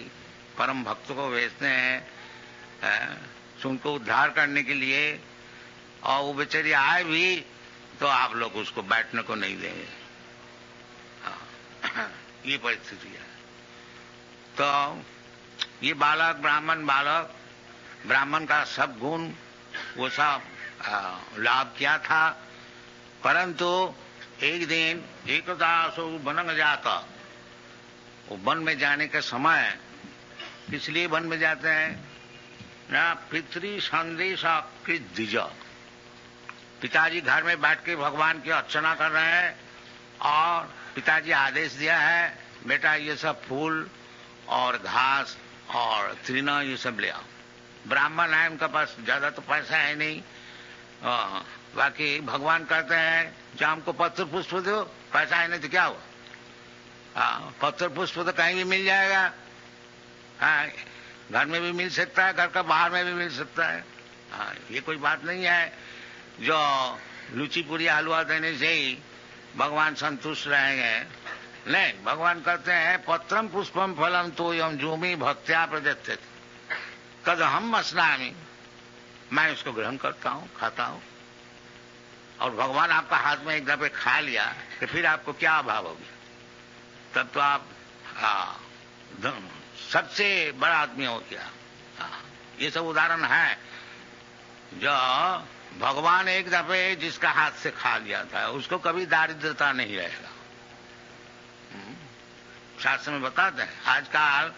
परम भक्त को भेजते हैं उनको उद्धार करने के लिए, और वो बेचारी आए भी तो आप लोग उसको बैठने को नहीं देंगे। ये परिस्थिति है। तो ये बालक ब्राह्मण का सब गुण वो सब लाभ किया था, परंतु एक दिन एकदा सो बनंग जाता, वो वन में जाने के समय इसलिए वन में जाते हैं ना, पितृ संदेश कृत द्विज। पिताजी घर में बैठ के भगवान की अर्चना कर रहे हैं और पिताजी आदेश दिया है बेटा ये सब फूल और घास और तृण ये सब ले आओ। ब्राह्मण है, उनका पास ज्यादा तो पैसा है नहीं, बाकी भगवान कहते हैं जो हमको पत्र पुष्प दो, पैसा है नहीं तो क्या हुआ, पत्र पुष्प तो कहीं भी मिल जाएगा। घर में भी मिल सकता है, घर का बाहर में भी मिल सकता है। ये कोई बात नहीं है जो लूची पूरी हलवा देने से ही भगवान संतुष्ट रहेंगे। नहीं, भगवान कहते हैं पत्रम पुष्पम फलम तो यम जूमी भक्त्या प्रदत्त कद हम मसनामी, मैं उसको ग्रहण करता हूँ, खाता हूँ। और भगवान आपका हाथ में एक दफे खा लिया तो फिर आपको क्या अभाव होगी, तब तो आप सबसे बड़ा आदमी हो गया। ये सब उदाहरण है जो भगवान एक दफे जिसका हाथ से खा लिया था उसको कभी दारिद्रता नहीं रहेगा। शास्त्र में बताते हैं। आजकल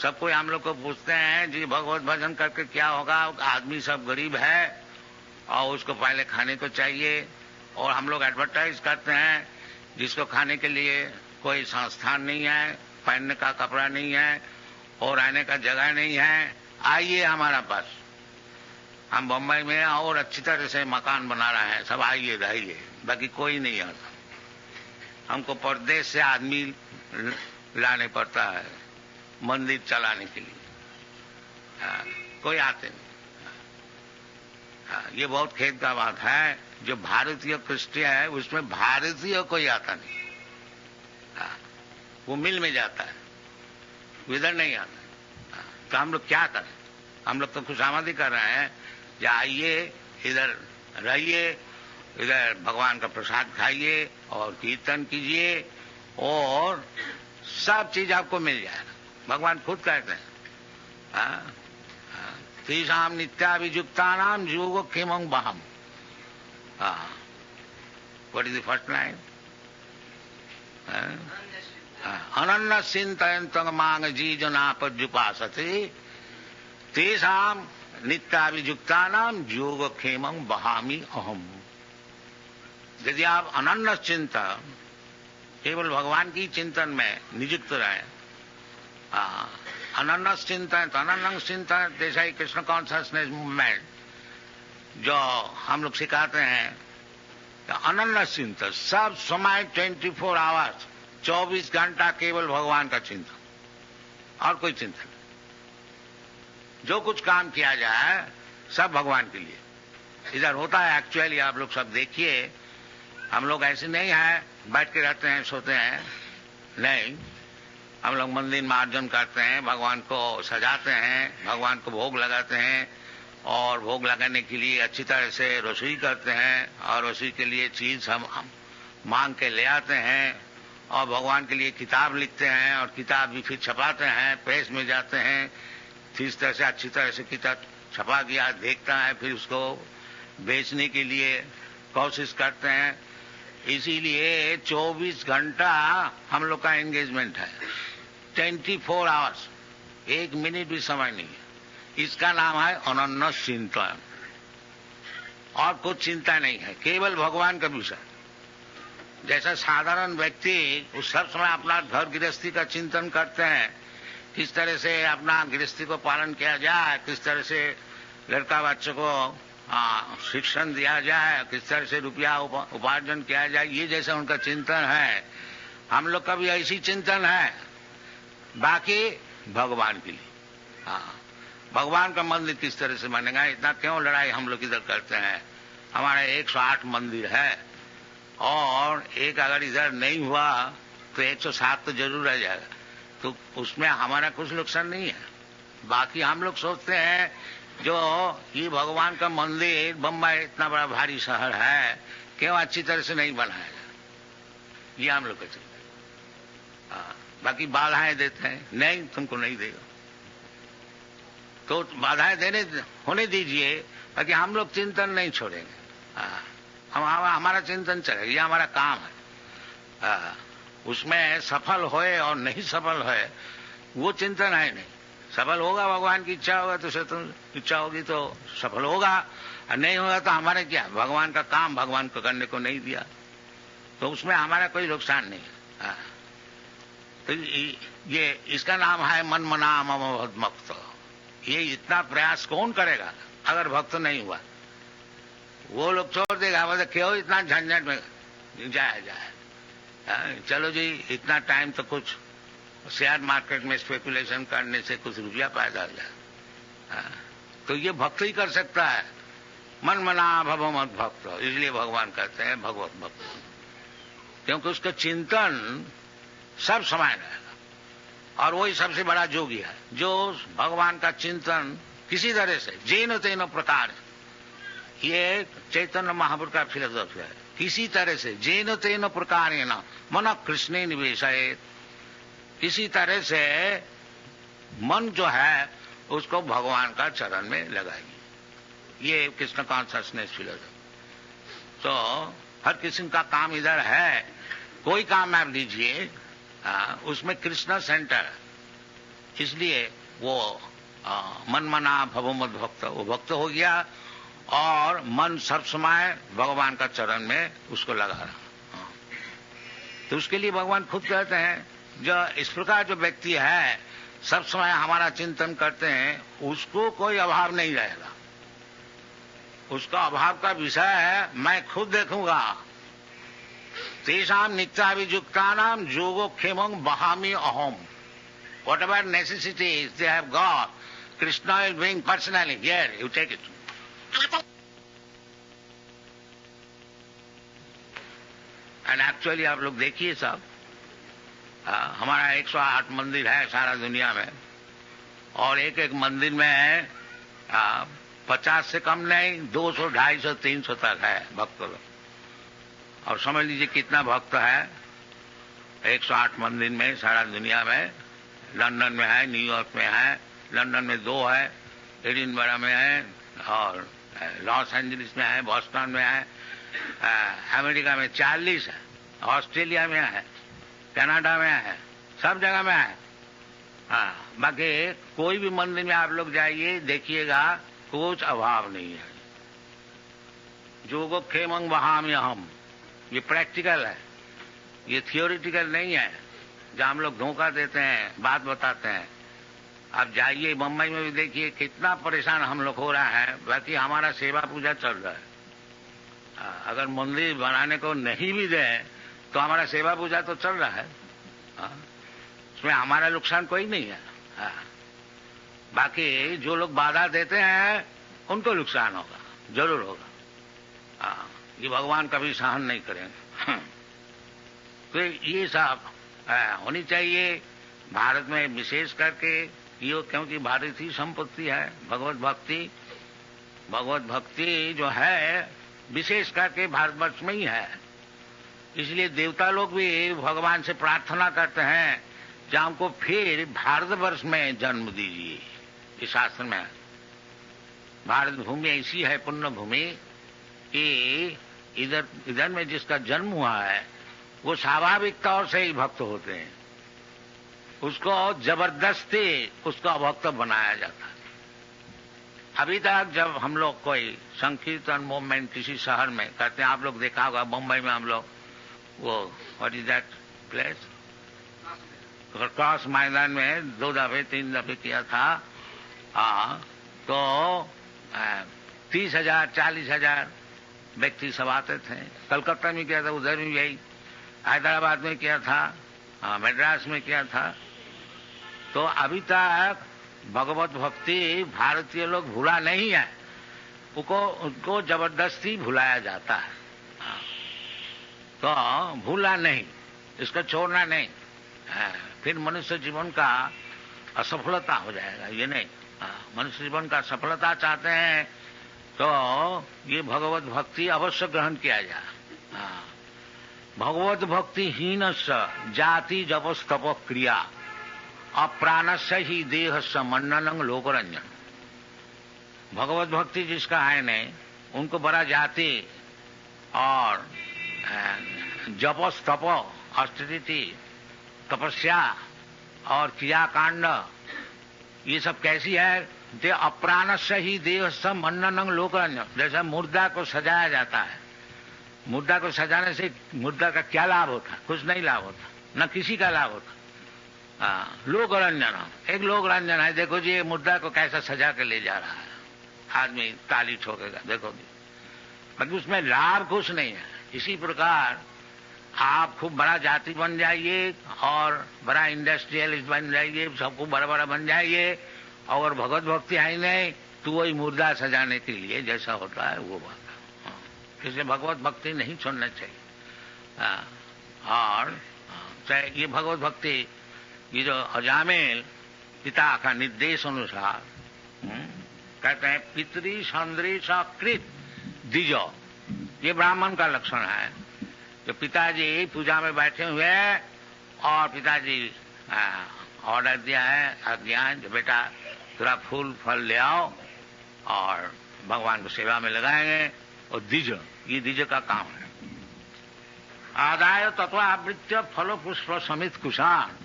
सब कोई हम लोग को पूछते हैं जी भगवत भजन करके क्या होगा, आदमी सब गरीब है और उसको पहले खाने को चाहिए, और हम लोग एडवर्टाइज करते हैं जिसको खाने के लिए कोई संस्थान नहीं है, पहनने का कपड़ा नहीं है और रहने का जगह नहीं है, आइए हमारा पास, हम बम्बई में और अच्छी तरह से मकान बना रहे हैं, सब आइए रहिए। बाकी कोई नहीं आता। हमको परदेश से आदमी लाने पड़ता है मंदिर चलाने के लिए। कोई आते नहीं। ये बहुत खेद का बात है, जो भारतीय क्रिश्चियन है उसमें भारतीय कोई आता नहीं। वो मिल में जाता है, इधर नहीं आता। तो हम लोग क्या करें? हम लोग तो खुशामदी कर रहे हैं, जाइए इधर रहिए, इधर भगवान का प्रसाद खाइए और कीर्तन कीजिए और सब चीज आपको मिल जाएगा। भगवान खुद कहते हैं तेषाम नित्याभियुक्तानाम योगो क्षेमं वहम। What is the first line? अनन्य चिंतयन्तं मां जी जनापर्युपासते तेषाम नित्याभियुक्तानाम योगो क्षेमं वहामि अहम। यदि आप अनन्य चिंतन, केवल भगवान की चिंतन में नियुक्त रहे, अनन्य चिंतन, तो अनन्य चिंतन जैसा ही कृष्ण कॉन्शियसनेस मूवमेंट जो हम लोग सिखाते हैं, तो अनन्य चिंतन सब समय 24 आवर्स 24 घंटा केवल भगवान का चिंतन और कोई चिंतन नहीं। जो कुछ काम किया जाए सब भगवान के लिए। इधर होता है एक्चुअली, आप लोग सब देखिए, हम लोग ऐसे नहीं है बैठ के रहते हैं सोते हैं, नहीं, हम लोग मंदिर मार्जन करते हैं, भगवान को सजाते हैं, भगवान को भोग लगाते हैं और भोग लगाने के लिए अच्छी तरह से रसोई करते हैं और रसोई के लिए चीज हम मांग के ले आते हैं और भगवान के लिए किताब लिखते हैं और किताब भी फिर छपाते हैं, प्रेस में जाते हैं, फिर इस तरह से अच्छी तरह से किताब छपा गया देखता है, फिर उसको बेचने के लिए कोशिश करते हैं। इसीलिए 24 घंटा हम लोग का एंगेजमेंट है, 24 आवर्स, 1 मिनट भी समय नहीं है। इसका नाम है अनन्य चिंतन, और कुछ चिंता नहीं है, केवल भगवान का विषय। जैसा साधारण व्यक्ति उस सब समय अपना घर गृहस्थी का चिंतन करते हैं, किस तरह से अपना गृहस्थी को पालन किया जाए, किस तरह से लड़का बच्चों को शिक्षण दिया जाए, किस तरह से रुपया उपार्जन किया जाए, ये जैसा उनका चिंतन है, हम लोग का भी ऐसी चिंतन है। बाकी भगवान के लिए, भगवान का मंदिर किस तरह से बनेगा, इतना क्यों लड़ाई हम लोग इधर करते हैं। हमारे 108 मंदिर है और एक अगर इधर नहीं हुआ तो 107 तो जरूर रह जाएगा, तो उसमें हमारा कुछ नुकसान नहीं है। बाकी हम लोग सोचते हैं जो ये भगवान का मंदिर, बम्बई इतना बड़ा भारी शहर है, क्यों अच्छी तरह से नहीं बनाया जाए, ये हम लोग का चिंता है। बाकी बाधाएं देते हैं, नहीं तुमको नहीं देगा, तो बाधाएं होने दीजिए, बाकी हम लोग चिंतन नहीं छोड़ेंगे। हमारा चिंतन चलेगा, ये हमारा काम है। उसमें सफल होए और नहीं सफल होए वो चिंतन है नहीं। सफल होगा भगवान की इच्छा होगा तो तुम इच्छा होगी तो सफल होगा, और नहीं होगा तो हमारे क्या, भगवान का काम भगवान को करने को नहीं दिया, तो उसमें हमारा कोई नुकसान नहीं है। तो ये इसका नाम है मन मना मम भक्त। ये इतना प्रयास कौन करेगा अगर भक्त नहीं हुआ? वो लोग छोड़ देगा, बोले क्यों इतना झंझट में जाए, चलो जी इतना टाइम तो कुछ शेयर मार्केट में स्पेकुलेशन करने से कुछ रुपया पैदा हो जाए। तो ये भक्त ही कर सकता है, मन मना भव मत भक्त। इसलिए भगवान कहते हैं भगवत भक्त, क्योंकि उसका चिंतन सब समय रहेगा और वही सबसे बड़ा योगी है जो भगवान का चिंतन किसी तरह से जेनो तेनो प्रकार, ये चैतन्य महापुरुष का फिलोसॉफी है, किसी तरह से जेनो तेनो प्रकार मन कृष्ण निवेश, किसी तरह से मन जो है उसको भगवान का चरण में लगाइए। ये कृष्ण कॉन्शियसनेस फिलोसॉफी। तो हर किस्म का काम इधर है, कोई काम आप लीजिए उसमें कृष्ण सेंटर, इसलिए वो मन मना भव मत भक्त, वो भक्त हो गया और मन सब समय भगवान का चरण में उसको लगा रहा। तो उसके लिए भगवान खुद कहते हैं जो इस प्रकार जो व्यक्ति है सब समय हमारा चिंतन करते हैं, उसको कोई अभाव नहीं रहेगा। उसका अभाव का विषय है मैं खुद देखूंगा। तेषाम नित्याभियुक्तानाम योगो क्षेमं वहामि अहम। Whatever necessities they have got, Krishna is being personally, here, you take it. And actually आप लोग देखिए सब, हमारा 108 मंदिर है सारा दुनिया में, और एक एक मंदिर में है 50 से कम नहीं, 200, 250, 300 तक है भक्त लोग। और समझ लीजिए कितना भक्त है 108 मंदिर में सारा दुनिया में। लंदन में है, न्यूयॉर्क में है, लंदन में 2 है, एडिनबरा में है, और लॉस एंजलिस में है, बॉस्टन में है, अमेरिका में 40 है, ऑस्ट्रेलिया में है, कनाडा में है, सब जगह में है। बाकी कोई भी मंदिर में आप लोग जाइए, देखिएगा कुछ अभाव नहीं है। जोगो खेमंग वहाम हम, ये प्रैक्टिकल है, ये थियोरिटिकल नहीं है जहां हम लोग धोखा देते हैं, बात बताते हैं। आप जाइए मुंबई में भी देखिए कितना परेशान हम लोग हो रहा है, बाकी हमारा सेवा पूजा चल रहा है। अगर मंदिर बनाने को नहीं भी दे तो हमारा सेवा पूजा तो चल रहा है, उसमें हमारा नुकसान कोई नहीं है। बाकी जो लोग बाधा देते हैं उनको नुकसान होगा, जरूर होगा। ये भगवान कभी सहन नहीं करेंगे। तो ये सब होनी चाहिए भारत में, विशेष करके ये, क्योंकि भारतीय संपत्ति है भगवत भक्ति। भगवत भक्ति जो है विशेष करके भारतवर्ष में ही है, इसलिए देवता लोग भी भगवान से प्रार्थना करते हैं कि हमको फिर भारतवर्ष में जन्म दीजिए। इस शास्त्र में भारत भूमि ऐसी है पुण्य भूमि कि इधर में जिसका जन्म हुआ है वो स्वाभाविक तौर से ही भक्त होते हैं, उसको जबरदस्ती उसका भक्त बनाया जाता है। अभी तक जब हम लोग कोई संकीर्तन मूवमेंट किसी शहर में करते हैं, आप लोग देखा होगा मुंबई में हम लोग वो what is that place, cross मैदान में 2 दफे 3 दफे किया था। तो 30,000 40,000 व्यक्ति सब आते थे। कलकत्ता में किया था, उधर भी यही, हैदराबाद में किया था, मद्रास में किया था। तो अभी तक भगवत भक्ति भारतीय लोग भूला नहीं है, उनको जबरदस्ती भुलाया जाता है। तो भूला नहीं, इसको छोड़ना नहीं, फिर मनुष्य जीवन का असफलता हो जाएगा। ये नहीं, मनुष्य जीवन का सफलता चाहते हैं तो ये भगवत भक्ति अवश्य ग्रहण किया जाए। भगवत भक्ति हीन जाति जपस तप क्रिया अप्राणस्य ही देह समन्नन लोकरंजन। भगवत भक्ति जिसका है नहीं, उनको बड़ा जाति और जपस तप ऑस्टेरिटी तपस्या और क्रियाकांड, ये सब कैसी है? दे अप्राणस्य ही देह समन्नन लोकरंजन। जैसा मुर्दा को सजाया जाता है, मुर्दा को सजाने से मुर्दा का क्या लाभ होता? कुछ नहीं लाभ होता, न किसी का लाभ होता। लोक रंजन, एक लोक रंजन है। देखो जी ये मुर्दा को कैसा सजा के ले जा रहा है, आदमी ताली ठोकेगा, देखो जी, बाकी उसमें लाभ कुछ नहीं है। इसी प्रकार आप खूब बड़ा जाति बन जाइए और बड़ा इंडस्ट्रियलिस्ट बन जाइए, सबको बड़ा बड़ा बन जाइए, और भगवत भक्ति आई नहीं तो वही मुर्दा सजाने के लिए जैसा होता है वो बात। इसलिए भगवत भक्ति नहीं छोड़ना चाहिए। और चाहे ये भगवत भक्ति, ये जो अजामिल पिता का निर्देश अनुसार कहते हैं पितरी संदृश कृत दिजो, ये ब्राह्मण का लक्षण है। जो पिताजी पूजा में बैठे हुए हैं और पिताजी ऑर्डर दिया है, अज्ञान, जो बेटा थोड़ा फूल फल ले आओ और भगवान को सेवा में लगाएंगे, और दिज, ये दिज का काम है। आदाय तत्व आवृत्य फल पुष्प समित कुशान,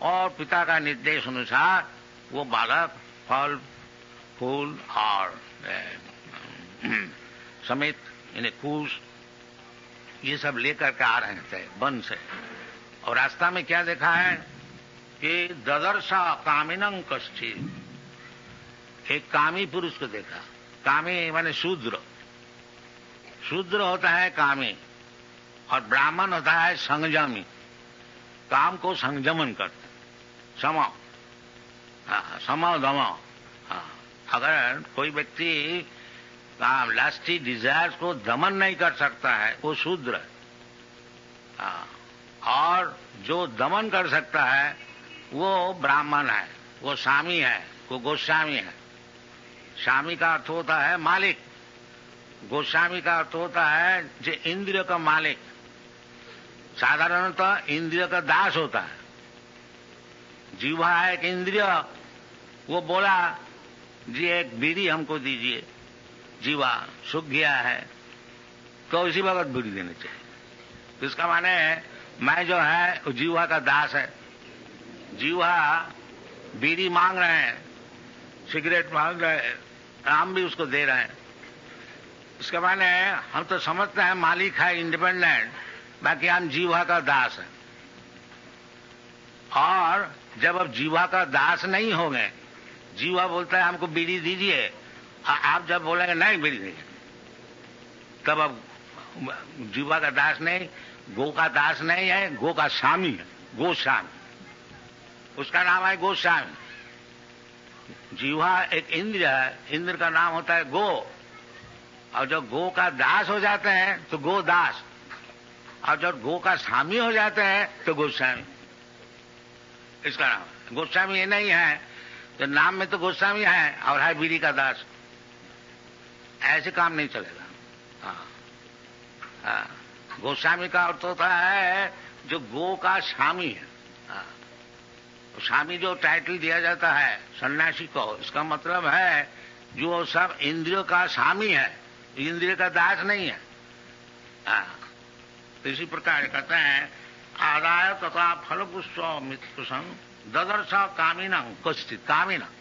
और पिता का निर्देश अनुसार वो बालक फल फूल और समित यानी कुश ये सब लेकर के आ रहे थे वन से। और रास्ता में क्या देखा है कि ददर्शा कामिनं कश्चित्, एक कामी पुरुष को देखा। कामी माने शूद्र, शूद्र होता है कामी, और ब्राह्मण होता है संयमी, काम को संयमन करते, सम दम, अगर कोई व्यक्ति लास्टी डिजायर्स को दमन नहीं कर सकता है वो शूद्र है, और जो दमन कर सकता है वो ब्राह्मण है, वो स्वामी है, वो गोस्वामी है। स्वामी का अर्थ होता है मालिक, गोस्वामी का अर्थ होता है जो इंद्रिय का मालिक। साधारणतः इंद्रिय का दास होता है। जीवा है एक इंद्रिय, वो बोला जी एक बीड़ी हमको दीजिए, जीवा सूख गया है तो इसी वक्त बीड़ी देनी चाहिए। तो इसका माने मैं जो है जीवा का दास है। जीवा बीड़ी मांग रहे हैं, सिगरेट मांग रहे हैं, हम भी उसको दे रहे हैं। इसके माने हम तो समझते हैं मालिक है इंडिपेंडेंट, बाकी हम जीवा का दास है। और जब अब जीवा का दास नहीं होंगे, जीवा बोलता है हमको बीड़ी दीजिए, आप जब बोलेंगे नहीं बीड़ी नहीं, तब अब जीवा का दास नहीं, गो का दास नहीं है, गो का स्वामी है, गोस्वामी, उसका नाम है गोस्वामी। जीवा एक इंद्र है, इंद्र का नाम होता है गो, और जब गो का दास हो जाते हैं तो गो दास, और जब गो का स्वामी हो जाते हैं तो गोस्वामी, इसका नाम है। गोस्वामी ये नहीं है तो नाम में तो गोस्वामी है और है बीड़ी का दास, ऐसे काम नहीं चलेगा। गोस्वामी का अर्थ होता है जो गो का स्वामी है। स्वामी जो टाइटल दिया जाता है सन्यासी को, इसका मतलब है जो सब इंद्रियों का स्वामी है, इंद्रिय का दास नहीं है। तो इसी प्रकार कहते हैं आदाय तथा फल पुष्प मित्कुशं ददर्श कामिनं कश्चित्, कामिनं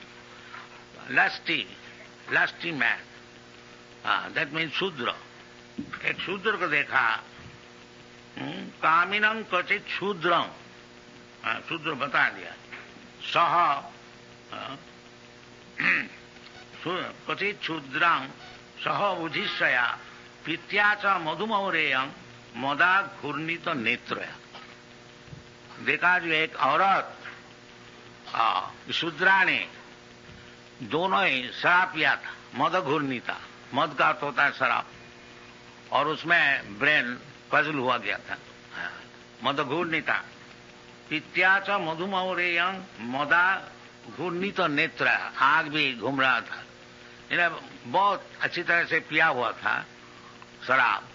लस्टी मैन, दैट मीन्स शूद्र। एक शूद्र को देखा, कामिनं क्वचित् शूद्रं, शूद्र बता दिया, सह क्वचित् शूद्रं सह बुधिष्यया पित्या च मधुमौरेयं मदा घूर्णित नेत्रया। देखा जो एक औरत शूद्रा ने दोनों ही शराब पिया था, मद घूर्णिता, मद का अर्थ होता है शराब, और उसमें ब्रेन पजल हुआ गया था, मद घूर्णिता। पित्या च मधुमौरेयं मदा घूर्णित नेत्र, आग भी घूम रहा था, इन्हें बहुत अच्छी तरह से पिया हुआ था शराब।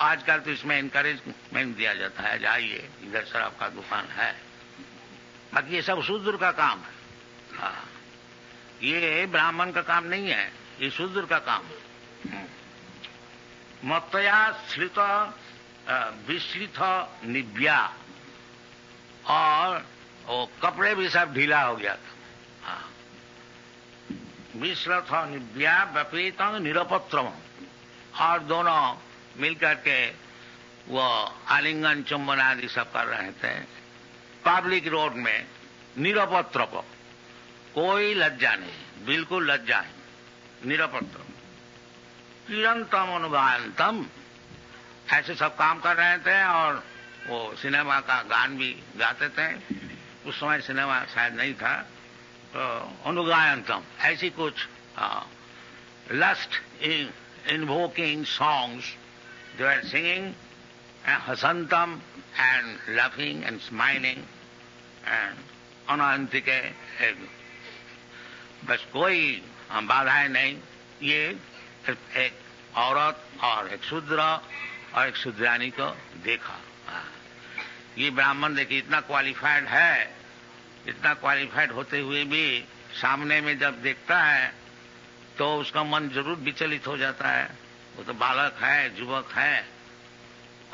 आजकल तो इसमें इनकरेजमेंट दिया जाता है, जाइए इधर शराब का दुकान है, बाकी ये सब शूद्र का काम है। ये ब्राह्मण का काम नहीं है, ये शूद्र का काम है। मत्तया श्लित विश्लित निव्या, और वो कपड़े भी सब ढीला हो गया था। विश्लित निव्या व्यपीत निरपत्रम, और दोनों मिलकर के वो आलिंगन चुंबन आदि सब कर रहे थे पब्लिक रोड में, निरपत्र, कोई लज्जा नहीं, बिल्कुल लज्जा नहीं, निरपत्र। किरंतम अनुगायंतम, ऐसे सब काम कर रहे थे, और वो सिनेमा का गान भी गाते थे। उस समय सिनेमा शायद नहीं था, तो अनुगायंतम ऐसी कुछ lust invoking songs they were singing, and hasantam and laughing and smiling and अनंतिके, बस कोई बाधाएं नहीं। ये एक औरत और एक शूद्र और एक शूद्रानी को देखा। ये ब्राह्मण देखिए इतना क्वालिफाइड है, इतना क्वालिफाइड होते हुए भी सामने में जब देखता है तो उसका मन जरूर विचलित हो जाता है। वो तो बालक है, युवक है,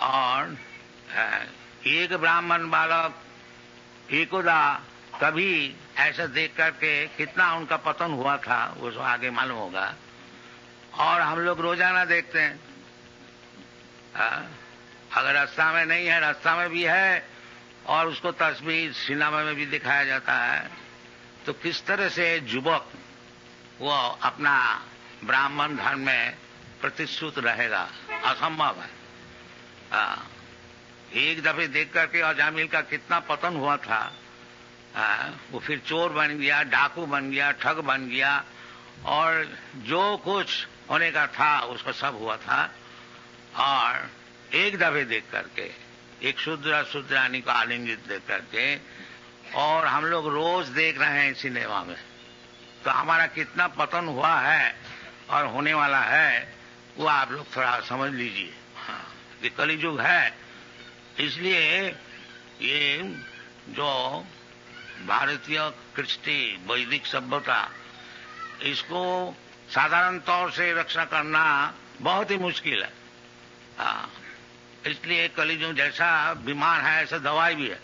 और एक ब्राह्मण बालक एकोदा कभी ऐसा देख करके कितना उनका पतन हुआ था वो तो आगे मालूम होगा। और हम लोग रोजाना देखते हैं, अगर रास्ता में नहीं है, रास्ता में भी है, और उसको तस्वीर सिनेमा में भी दिखाया जाता है, तो किस तरह से युवक वो अपना ब्राह्मण धर्म में प्रतिष्ठित रहेगा, असंभव है। एक दफे देख करके अजामिल का कितना पतन हुआ था। वो फिर चोर बन गया, डाकू बन गया, ठग बन गया, और जो कुछ होने का था उसका सब हुआ था। और एक दफे देख करके, एक शूद्रानी को आलिंगित देख करके, और हम लोग रोज देख रहे हैं सिनेमा में, तो हमारा कितना पतन हुआ है और होने वाला है वो आप लोग थोड़ा समझ लीजिए। हाँ, ये कलियुग है। इसलिए ये जो भारतीय कृष्टि वैदिक सभ्यता, इसको साधारण तौर से रक्षा करना बहुत ही मुश्किल है। इसलिए कलियुग जैसा बीमार है ऐसा दवाई भी है।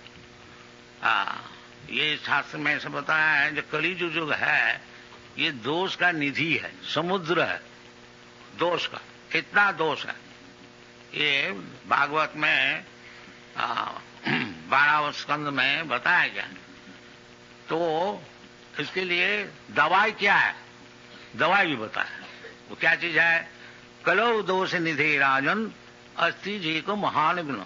ये शास्त्र में ऐसा बताया है जो कलियुग जो है ये दोष का निधि है, समुद्र है दोष का, इतना दोष है। ये भागवत में 12वें स्कंद में बताया गया। तो इसके लिए दवाई क्या है, दवाई भी बताया। वो क्या चीज है? कलो दोष निधि राजन अस्ति जी को महान गुण।